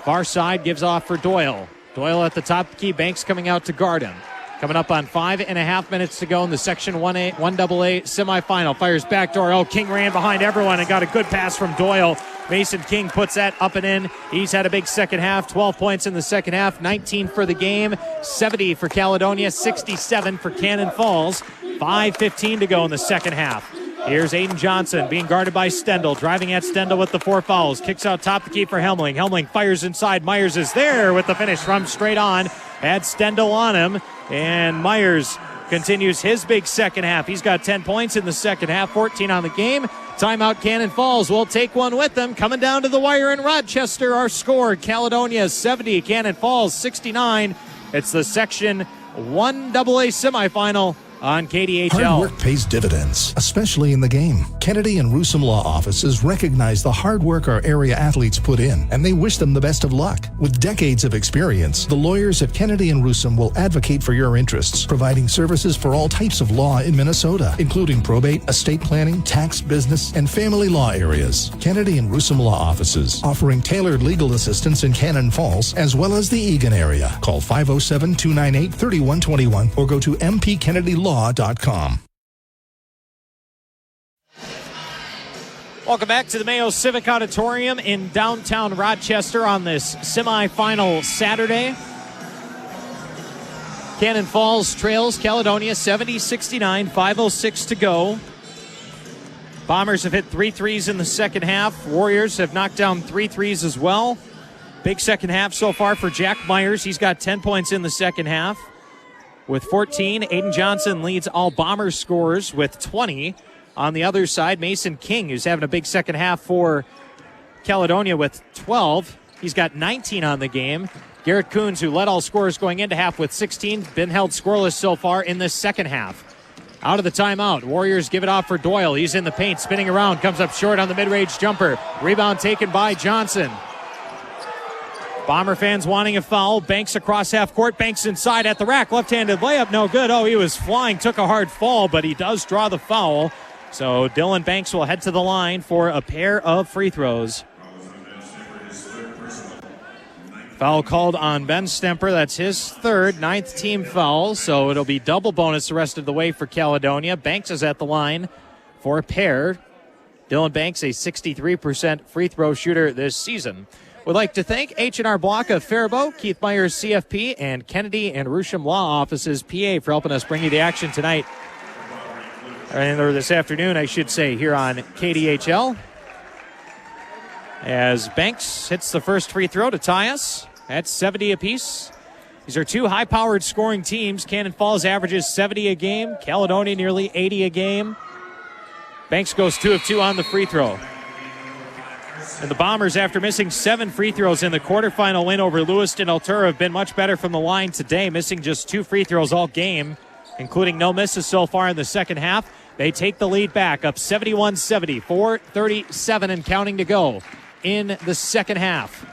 Far side gives off for Doyle. Doyle at the top of the key. Banks coming out to guard him. Coming up on 5.5 minutes to go in the Section 1AA semifinal. Fires backdoor. Oh, King ran behind everyone and got a good pass from Doyle. Mason King puts that up and in. He's had a big second half. 12 points in the second half. 19 for the game. 70 for Caledonia. 67 for Cannon Falls. 5:15 to go in the second half. Here's Aiden Johnson being guarded by Stendel. Driving at Stendel with the 4 fouls. Kicks out top the key for Helmling. Helmling fires inside. Myers is there with the finish from straight on. Had Stendel on him. And Myers continues his big second half. He's got 10 points in the second half. 14 on the game. Timeout Cannon Falls will take one with them. Coming down to the wire in Rochester, our score. Caledonia 70, Cannon Falls 69. It's the Section 1AA semifinal on KDHL. Hard work pays dividends, especially in the game. Kennedy and Rusum Law Offices recognize the hard work our area athletes put in, and they wish them the best of luck. With decades of experience, the lawyers at Kennedy and Rusum will advocate for your interests, providing services for all types of law in Minnesota, including probate, estate planning, tax, business, and family law areas. Kennedy and Rusum Law Offices, offering tailored legal assistance in Cannon Falls as well as the Eagan area. Call 507-298-3121 or go to mpkennedylaw.com. Welcome back to the Mayo Civic Auditorium in downtown Rochester on this semifinal Saturday. Cannon Falls trails Caledonia 70-69, 5:06 to go. Bombers have hit 3 threes in the second half. Warriors have knocked down 3 threes as well. Big second half so far for Jack Myers. He's got 10 points in the second half. With 14, Aiden Johnson leads all Bombers scorers with 20. On the other side, Mason King, who's having a big second half for Caledonia with 12. He's got 19 on the game. Garrett Coons, who led all scorers going into half with 16, been held scoreless so far in this second half. Out of the timeout, Warriors give it off for Doyle. He's in the paint, spinning around, comes up short on the mid-range jumper. Rebound taken by Johnson. Bomber fans wanting a foul. Banks across half court. Banks inside at the rack. Left-handed layup. No good. Oh, he was flying. Took a hard fall, but he does draw the foul. So Dylan Banks will head to the line for a pair of free throws. Foul called on Ben Stemper. That's his third, 9th team foul. So it'll be double bonus the rest of the way for Caledonia. Banks is at the line for a pair. Dylan Banks, a 63% free throw shooter this season. We'd like to thank H&R Block of Faribault, Keith Myers CFP, and Kennedy and Rusum Law Offices PA for helping us bring you the action tonight, or this afternoon, I should say, here on KDHL. As Banks hits the first free throw to tie us at 70 apiece. These are two high-powered scoring teams. Cannon Falls averages 70 a game. Caledonia nearly 80 a game. Banks goes 2 of 2 on the free throw. And the Bombers, after missing 7 free throws in the quarterfinal win over Lewiston Altura, have been much better from the line today, missing just 2 free throws all game, including no misses so far in the second half. They take the lead back, up 71-70, 4:37 and counting to go in the second half.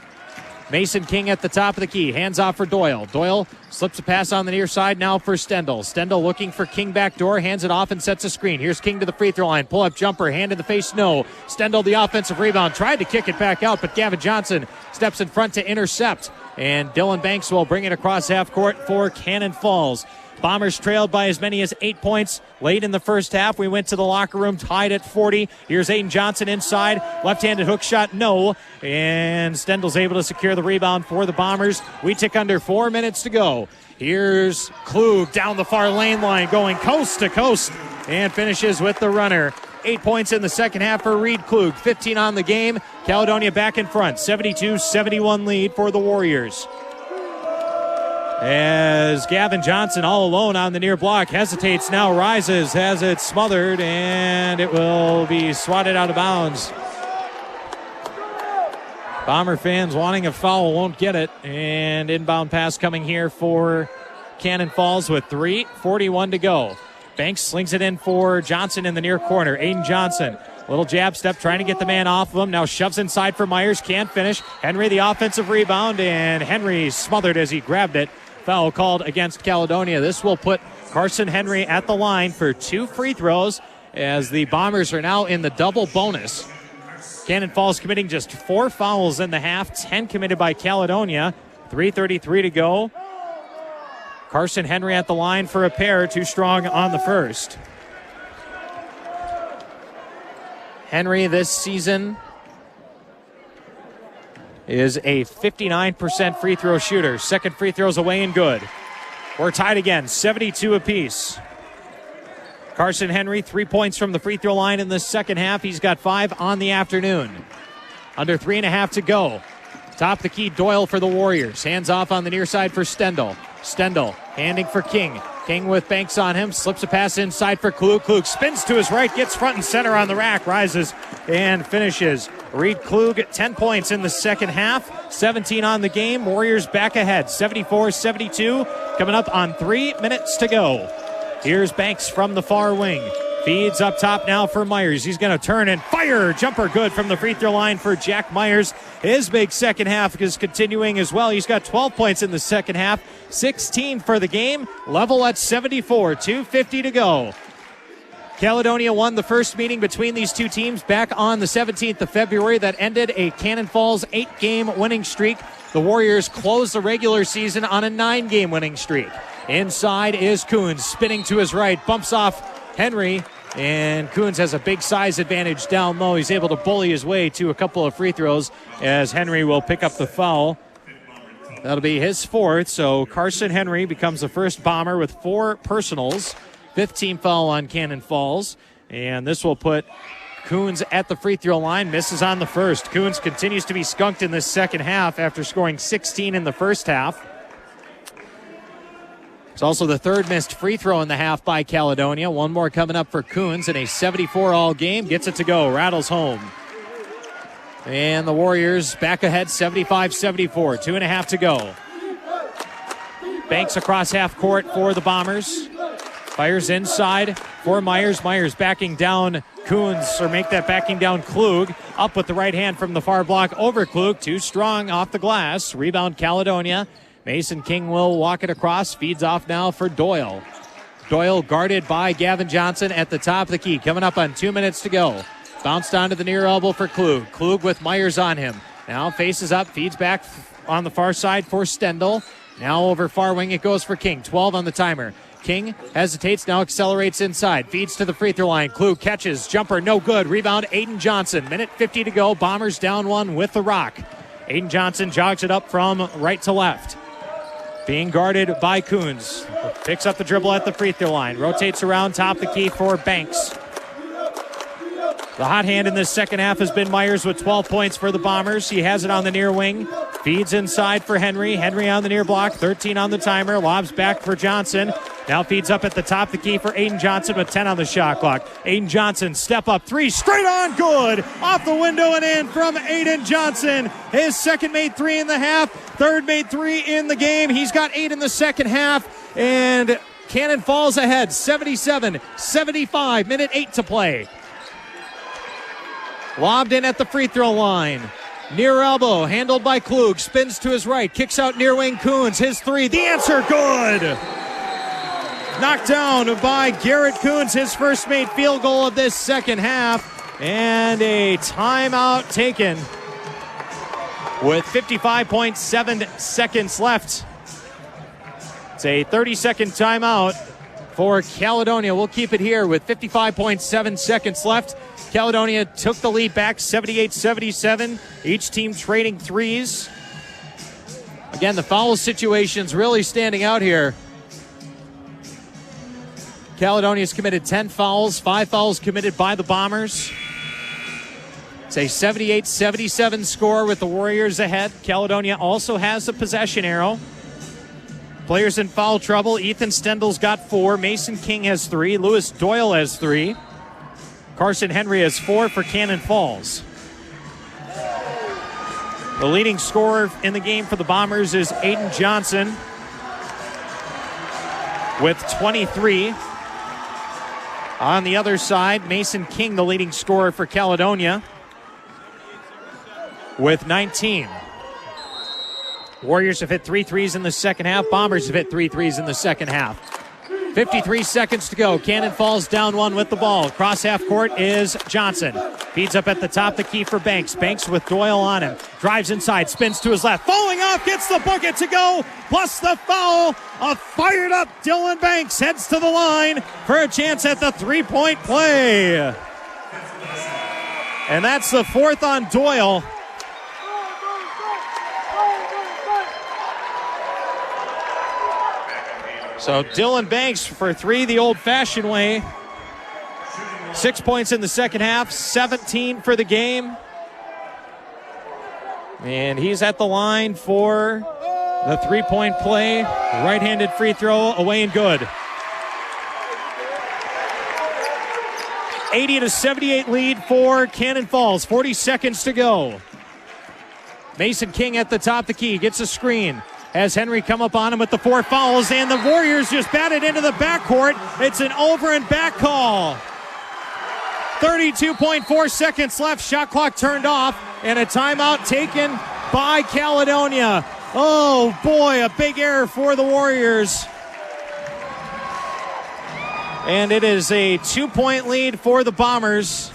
Mason King at the top of the key. Hands off for Doyle. Doyle slips a pass on the near side now for Stendel. Stendel looking for King back door. Hands it off and sets a screen. Here's King to the free throw line. Pull-up jumper. Hand in the face. No. Stendel the offensive rebound. Tried to kick it back out, but Gavin Johnson steps in front to intercept. And Dylan Banks will bring it across half court for Cannon Falls. Bombers trailed by as many as 8 points late in the first half. We went to the locker room tied at 40. Here's Aiden Johnson inside. Left-handed hook shot, no. And Stendel's able to secure the rebound for the Bombers. We tick under 4 minutes to go. Here's Klug down the far lane line, going coast to coast, and finishes with the runner. 8 points in the second half for Reed Klug. 15 on the game. Caledonia back in front. 72-71 lead for the Warriors. As Gavin Johnson all alone on the near block, hesitates, now rises, has it smothered, and it will be swatted out of bounds. Bomber fans wanting a foul won't get it, and inbound pass coming here for Cannon Falls with 3:41 to go. Banks slings it in for Johnson in the near corner. Aiden Johnson, little jab step, trying to get the man off of him. Now shoves inside for Myers, can't finish. Henry the offensive rebound, and Henry smothered as he grabbed it. Foul called against Caledonia. This will put Carson Henry at the line for 2 free throws, as the Bombers are now in the double bonus. Cannon Falls committing just 4 fouls in the half, 10 committed by Caledonia. 3:33 to go. Carson Henry at the line for a pair, too strong on the first. Henry this season is a 59% free throw shooter. Second free throws away and good. We're tied again, 72 apiece. Carson Henry, 3 points from the free throw line in the second half. He's got 5 on the afternoon. Under 3.5 to go. Top the key, Doyle for the Warriors. Hands off on the near side for Stendel. Stendel handing for King. King with Banks on him. Slips a pass inside for Klug. Klug spins to his right, gets front and center on the rack, rises and finishes. Reed Klug, 10 points in the second half. 17 on the game. Warriors back ahead, 74-72. Coming up on 3 minutes to go. Here's Banks from the far wing. Feeds up top now for Myers. He's going to turn and fire. Jumper good from the free throw line for Jack Myers. His big second half is continuing as well. He's got 12 points in the second half. 16 for the game. Level at 74. 2:50 to go. Caledonia won the first meeting between these two teams back on the 17th of February. That ended a Cannon Falls 8-game winning streak. The Warriors closed the regular season on a 9-game winning streak. Inside is Coons, spinning to his right, bumps off Henry, and Coons has a big size advantage down low. He's able to bully his way to a couple of free throws as Henry will pick up the foul. That'll be his 4th, so Carson Henry becomes the first Bomber with 4 personals. 15 foul on Cannon Falls, and this will put Coons at the free throw line, misses on the first. Coons continues to be skunked in this second half after scoring 16 in the first half. It's also the 3rd missed free throw in the half by Caledonia. One more coming up for Coons in a 74-all game. Gets it to go, rattles home. And the Warriors back ahead, 75-74. 2.5 to go. Banks across half court for the Bombers. Fires inside for Myers. Myers backing down Coons, or make that backing down Klug. Up with the right hand from the far block over Klug. Too strong off the glass. Rebound Caledonia. Mason King will walk it across. Feeds off now for Doyle. Doyle guarded by Gavin Johnson at the top of the key. Coming up on 2 minutes to go. Bounced onto the near elbow for Klug. Klug with Myers on him. Now faces up, feeds back on the far side for Stendel. Now over far wing it goes for King. 12 on the timer. King hesitates, now accelerates inside. Feeds to the free throw line. Klug catches. Jumper no good. Rebound Aiden Johnson. Minute 50 to go. Bombers down 1 with the rock. Aiden Johnson jogs it up from right to left. Being guarded by Coons. Picks up the dribble at the free throw line. Rotates around top the key for Banks. The hot hand in this second half has been Myers with 12 points for the Bombers. He has it on the near wing. Feeds inside for Henry. Henry on the near block. 13 on the timer. Lobs back for Johnson. Now feeds up at the top of the key for Aiden Johnson with 10 on the shot clock. Aiden Johnson, step up 3, straight on, good. Off the window and in from Aiden Johnson. His second made 3 in the half. Third made 3 in the game. He's got 8 in the second half. And Cannon Falls ahead, 77-75. Minute 8 to play. Lobbed in at the free throw line. Near elbow, handled by Klug. Spins to his right, kicks out near wing Coons. His 3, the answer, good. Knocked down by Garrett Coons, his first made field goal of this second half. And a timeout taken with 55.7 seconds left. It's a 30-second timeout for Caledonia. We'll keep it here with 55.7 seconds left. Caledonia took the lead back 78-77. Each team trading threes. Again, the foul situation's really standing out here. Caledonia's committed 10 fouls, 5 fouls committed by the Bombers. It's a 78-77 score with the Warriors ahead. Caledonia also has a possession arrow. Players in foul trouble. Ethan Stendel's got 4. Mason King has 3. Lewis Doyle has 3. Carson Henry has 4 for Cannon Falls. The leading scorer in the game for the Bombers is Aiden Johnson with 23. On the other side, Mason King, the leading scorer for Caledonia, with 19. Warriors have hit 3 threes in the second half. Bombers have hit 3 threes in the second half. 53 seconds to go. Cannon Falls down 1 with the ball. Cross half court is Johnson. Feeds up at the top of the key for Banks. Banks with Doyle on him. Drives inside, spins to his left. Falling off, gets the bucket to go. Plus the foul. A fired up Dylan Banks heads to the line for a chance at the 3-point play. And that's the 4th on Doyle. So Dylan Banks for 3 the old-fashioned way. 6 points in the second half, 17 for the game. And he's at the line for the 3-point play. Right-handed free throw, away and good. 80-78 lead for Cannon Falls. 40 seconds to go. Mason King at the top of the key, gets a screen. Has Henry come up on him with the 4 fouls, and the Warriors just batted into the backcourt. It's an over and back call. 32.4 seconds left. Shot clock turned off, and a timeout taken by Caledonia. Oh boy, a big error for the Warriors. And it is a 2-point lead for the Bombers.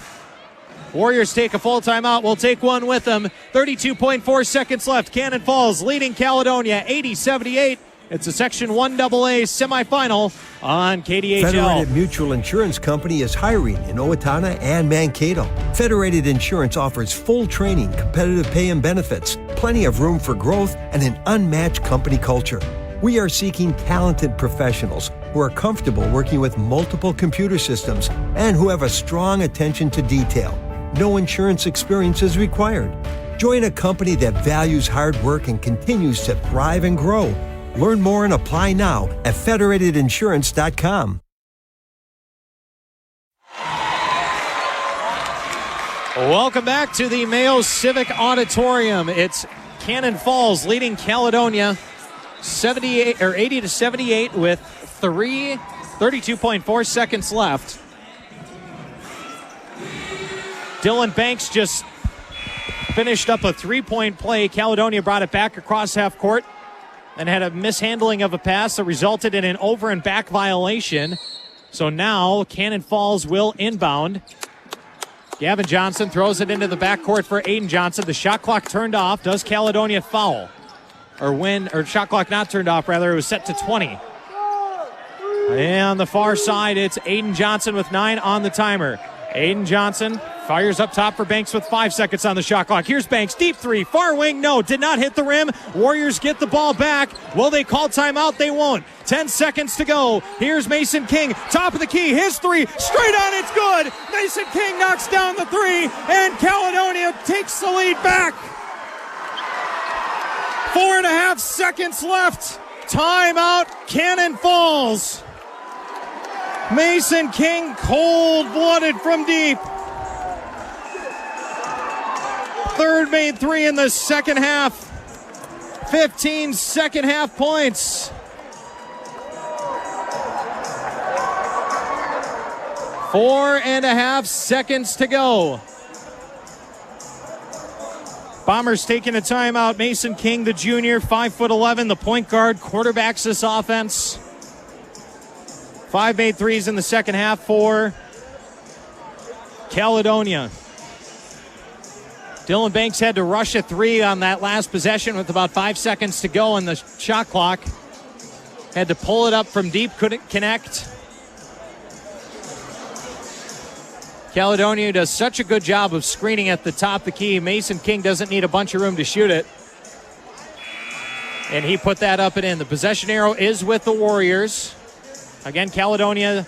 Warriors take a full timeout. We'll take one with them. 32.4 seconds left. Cannon Falls leading Caledonia 80-78. It's a Section 1AA semifinal on KDHL. Federated Mutual Insurance Company is hiring in Owatonna and Mankato. Federated Insurance offers full training, competitive pay and benefits, plenty of room for growth, and an unmatched company culture. We are seeking talented professionals who are comfortable working with multiple computer systems and who have a strong attention to detail. No insurance experience is required. Join a company that values hard work and continues to thrive and grow. Learn more and apply now at federatedinsurance.com. Welcome back to the Mayo Civic Auditorium. It's Cannon Falls leading Caledonia 80-78 with 32.4 seconds left. Dylan Banks just finished up a 3-point play. Caledonia brought it back across half court and had a mishandling of a pass that resulted in an over and back violation. So now Cannon Falls will inbound. Gavin Johnson throws it into the backcourt for Aiden Johnson. The shot clock turned off. Does Caledonia foul? Or shot clock not turned off, rather. It was set to 20. And on the far side, it's Aiden Johnson with 9 on the timer. Aiden Johnson fires up top for Banks with 5 seconds on the shot clock. Here's Banks, deep 3, far wing, no, did not hit the rim. Warriors get the ball back. Will they call timeout? They won't. 10 seconds to go. Here's Mason King, top of the key, his 3, straight on, it's good. Mason King knocks down the 3, and Caledonia takes the lead back. 4.5 seconds left. Timeout, Cannon Falls. Mason King, cold-blooded from deep. Third made 3 in the second half. 15 second half points. Four and a half seconds to go. Bombers taking a timeout. Mason King, the junior, 5'11", the point guard, quarterbacks this offense. 5 made 3s in the second half for Caledonia. Dylan Banks had to rush a 3 on that last possession with about 5 seconds to go in the shot clock. Had to pull it up from deep, couldn't connect. Caledonia does such a good job of screening at the top of the key. Mason King doesn't need a bunch of room to shoot it. And he put that up and in. The possession arrow is with the Warriors. Again, Caledonia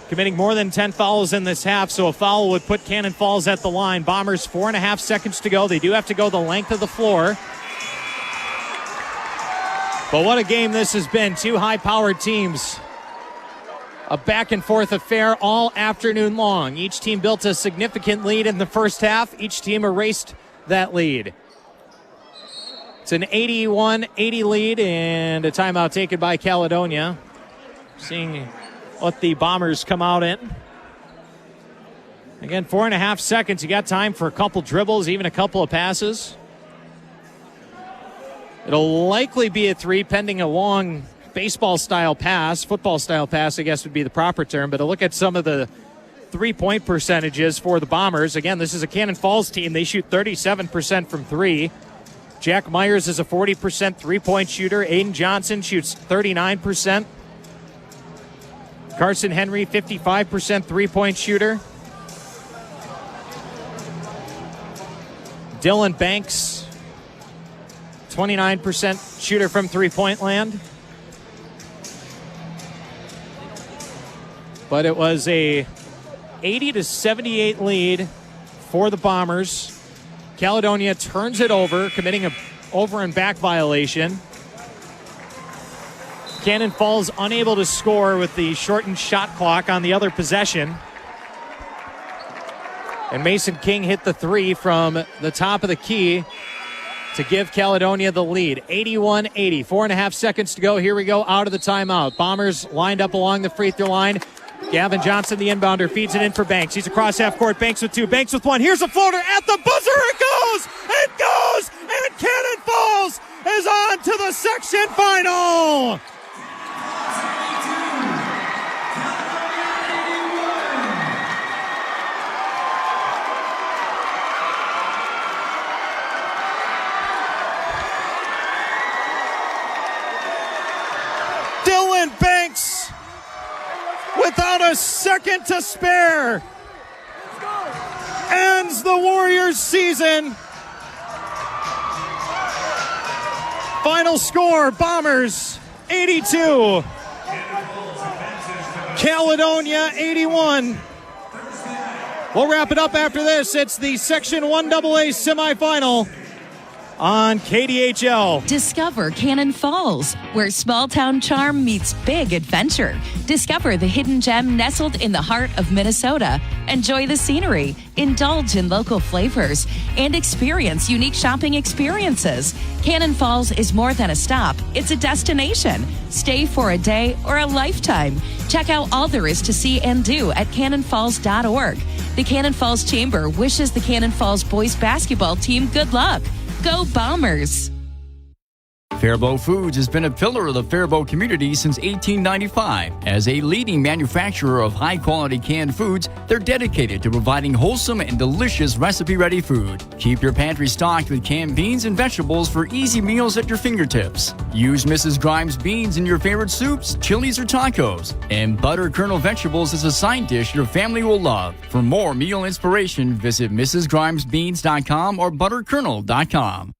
committing more than 10 fouls in this half, so a foul would put Cannon Falls at the line. Bombers 4.5 seconds to go. They do have to go the length of the floor. But what a game this has been. Two high-powered teams. A back-and-forth affair all afternoon long. Each team built a significant lead in the first half. Each team erased that lead. It's an 81-80 lead and a timeout taken by Caledonia. Seeing what the Bombers come out in. Again, 4.5 seconds. You got time for a couple dribbles, even a couple of passes. It'll likely be a three, pending a long baseball-style pass. Football-style pass, I guess, would be the proper term. But a look at some of the three-point percentages for the Bombers. Again, this is a Cannon Falls team. They shoot 37% from three. Jack Myers is a 40% three-point shooter. Aiden Johnson shoots 39%. Carson Henry, 55% three-point shooter. Dylan Banks, 29% shooter from three-point land. But it was a 80-78 lead for the Bombers. Caledonia turns it over, committing a over and back violation. Cannon Falls unable to score with the shortened shot clock on the other possession. And Mason King hit the three from the top of the key to give Caledonia the lead. 81-80, 4.5 seconds to go. Here we go out of the timeout. Bombers lined up along the free throw line. Gavin Johnson, the inbounder, feeds it in for Banks. He's across half court. Banks with two. Banks with one. Here's a floater at the buzzer. It goes! It goes! And Cannon Falls is on to the section final! Dylan Banks, without a second to spare, ends the Warriors season. Final score, Bombers 82, Caledonia 81. We'll wrap it up after this. It's the Section 1AA semifinal on KDHL. Discover Cannon Falls, where small-town charm meets big adventure. Discover the hidden gem nestled in the heart of Minnesota. Enjoy the scenery, indulge in local flavors, and experience unique shopping experiences. Cannon Falls is more than a stop. It's a destination. Stay for a day or a lifetime. Check out all there is to see and do at cannonfalls.org. The Cannon Falls Chamber wishes the Cannon Falls boys basketball team good luck. Go Bombers! Faribault Foods has been a pillar of the Faribault community since 1895. As a leading manufacturer of high-quality canned foods, they're dedicated to providing wholesome and delicious recipe-ready food. Keep your pantry stocked with canned beans and vegetables for easy meals at your fingertips. Use Mrs. Grimes beans in your favorite soups, chilies, or tacos. And butter kernel vegetables is a side dish your family will love. For more meal inspiration, visit mrsgrimesbeans.com or butterkernel.com.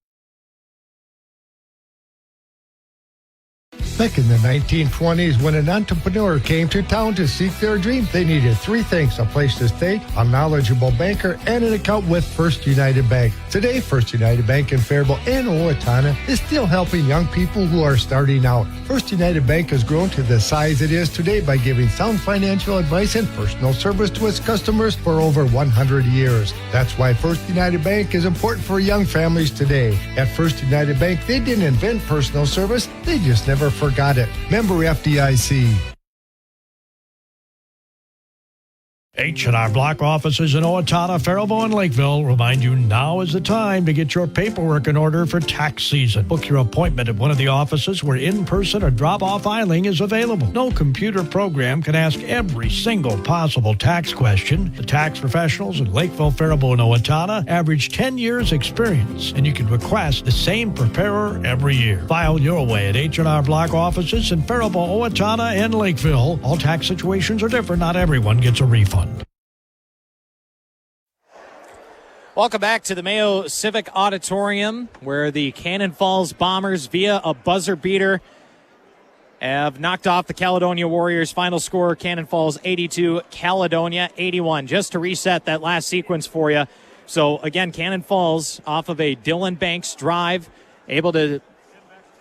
Back in the 1920s, when an entrepreneur came to town to seek their dream, they needed three things: a place to stay, a knowledgeable banker, and an account with First United Bank. Today, First United Bank in Faribault and Owatonna is still helping young people who are starting out. First United Bank has grown to the size it is today by giving sound financial advice and personal service to its customers for over 100 years. That's why First United Bank is important for young families today. At First United Bank, they didn't invent personal service, they just never forgot it. Member FDIC. H&R Block offices in Owatonna, Faribault, and Lakeville remind you now is the time to get your paperwork in order for tax season. Book your appointment at one of the offices where in-person or drop-off filing is available. No computer program can ask every single possible tax question. The tax professionals in Lakeville, Faribault, and Owatonna average 10 years experience, and you can request the same preparer every year. File your way at H&R Block offices in Faribault, Owatonna, and Lakeville. All tax situations are different. Not everyone gets a refund. Welcome back to the Mayo Civic Auditorium, where the Cannon Falls Bombers, via a buzzer beater, have knocked off the Caledonia Warriors. Final score, Cannon Falls 82, Caledonia 81. Just to reset that last sequence for you. So, again, Cannon Falls, off of a Dylan Banks drive, able to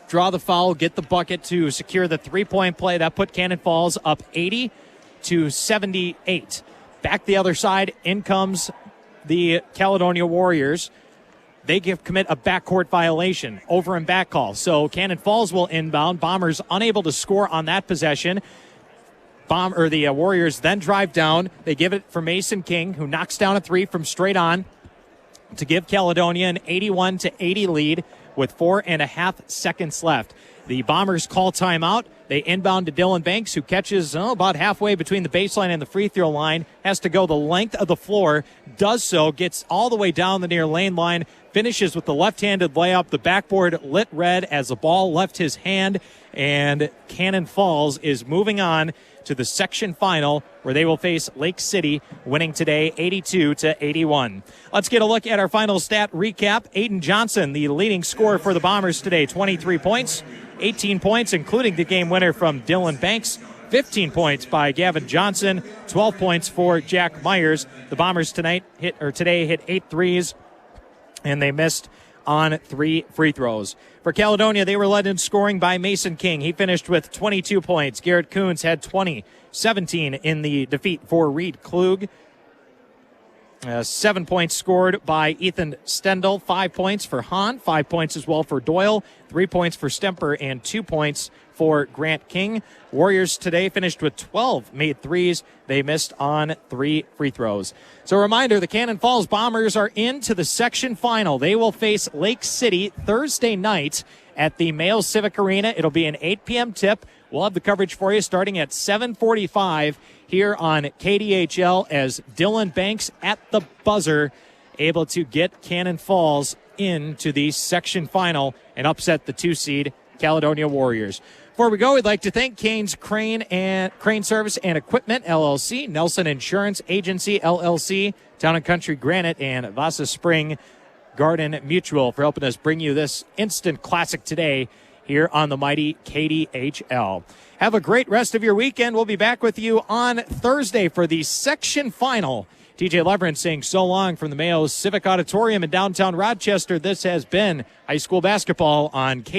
draw the foul, get the bucket to secure the three-point play. That put Cannon Falls up 80-78. Back the other side, in comes the Caledonia Warriors. They commit a backcourt violation, over and back call. So Cannon Falls will inbound. Bombers unable to score on that possession. The Warriors then drive down. They give it for Mason King, who knocks down a three from straight on to give Caledonia an 81-80 lead with 4.5 seconds left. The Bombers call timeout. They inbound to Dylan Banks, who catches about halfway between the baseline and the free throw line, has to go the length of the floor, does so, gets all the way down the near lane line, finishes with the left-handed layup. The backboard lit red as the ball left his hand, and Cannon Falls is moving on to the section final, where they will face Lake City, winning today 82-81. Let's get a look at our final stat recap. Aiden Johnson, the leading scorer for the Bombers today, 23 points, 18 points, including the game winner from Dylan Banks, 15 points by Gavin Johnson, 12 points for Jack Myers. The Bombers today hit 8 threes, and they missed on 3 free throws. For Caledonia, they were led in scoring by Mason King. He finished with 22 points. Garrett Coons had 20, 17 in the defeat for Reed Klug. 7 points scored by Ethan Stendel, 5 points for Hahn, 5 points as well for Doyle, 3 points for Stemper, and 2 points for Grant King. Warriors today finished with 12 made threes. They missed on 3 free throws. So a reminder, the Cannon Falls Bombers are into the section final. They will face Lake City Thursday night at the Mayo Civic Arena. It'll be an 8 p.m. tip. We'll have the coverage for you starting at 7:45 here on KDHL, as Dylan Banks at the buzzer able to get Cannon Falls into the section final and upset the 2-seed Caledonia Warriors. Before we go, we'd like to thank Kane's Crane Service and Equipment, LLC, Nelson Insurance Agency, LLC, Town & Country Granite, and Vasa Spring Garden Mutual for helping us bring you this instant classic today here on the mighty KDHL. Have a great rest of your weekend. We'll be back with you on Thursday for the section final. TJ Leverett saying so long from the Mayo Civic Auditorium in downtown Rochester. This has been high school basketball on KDHL.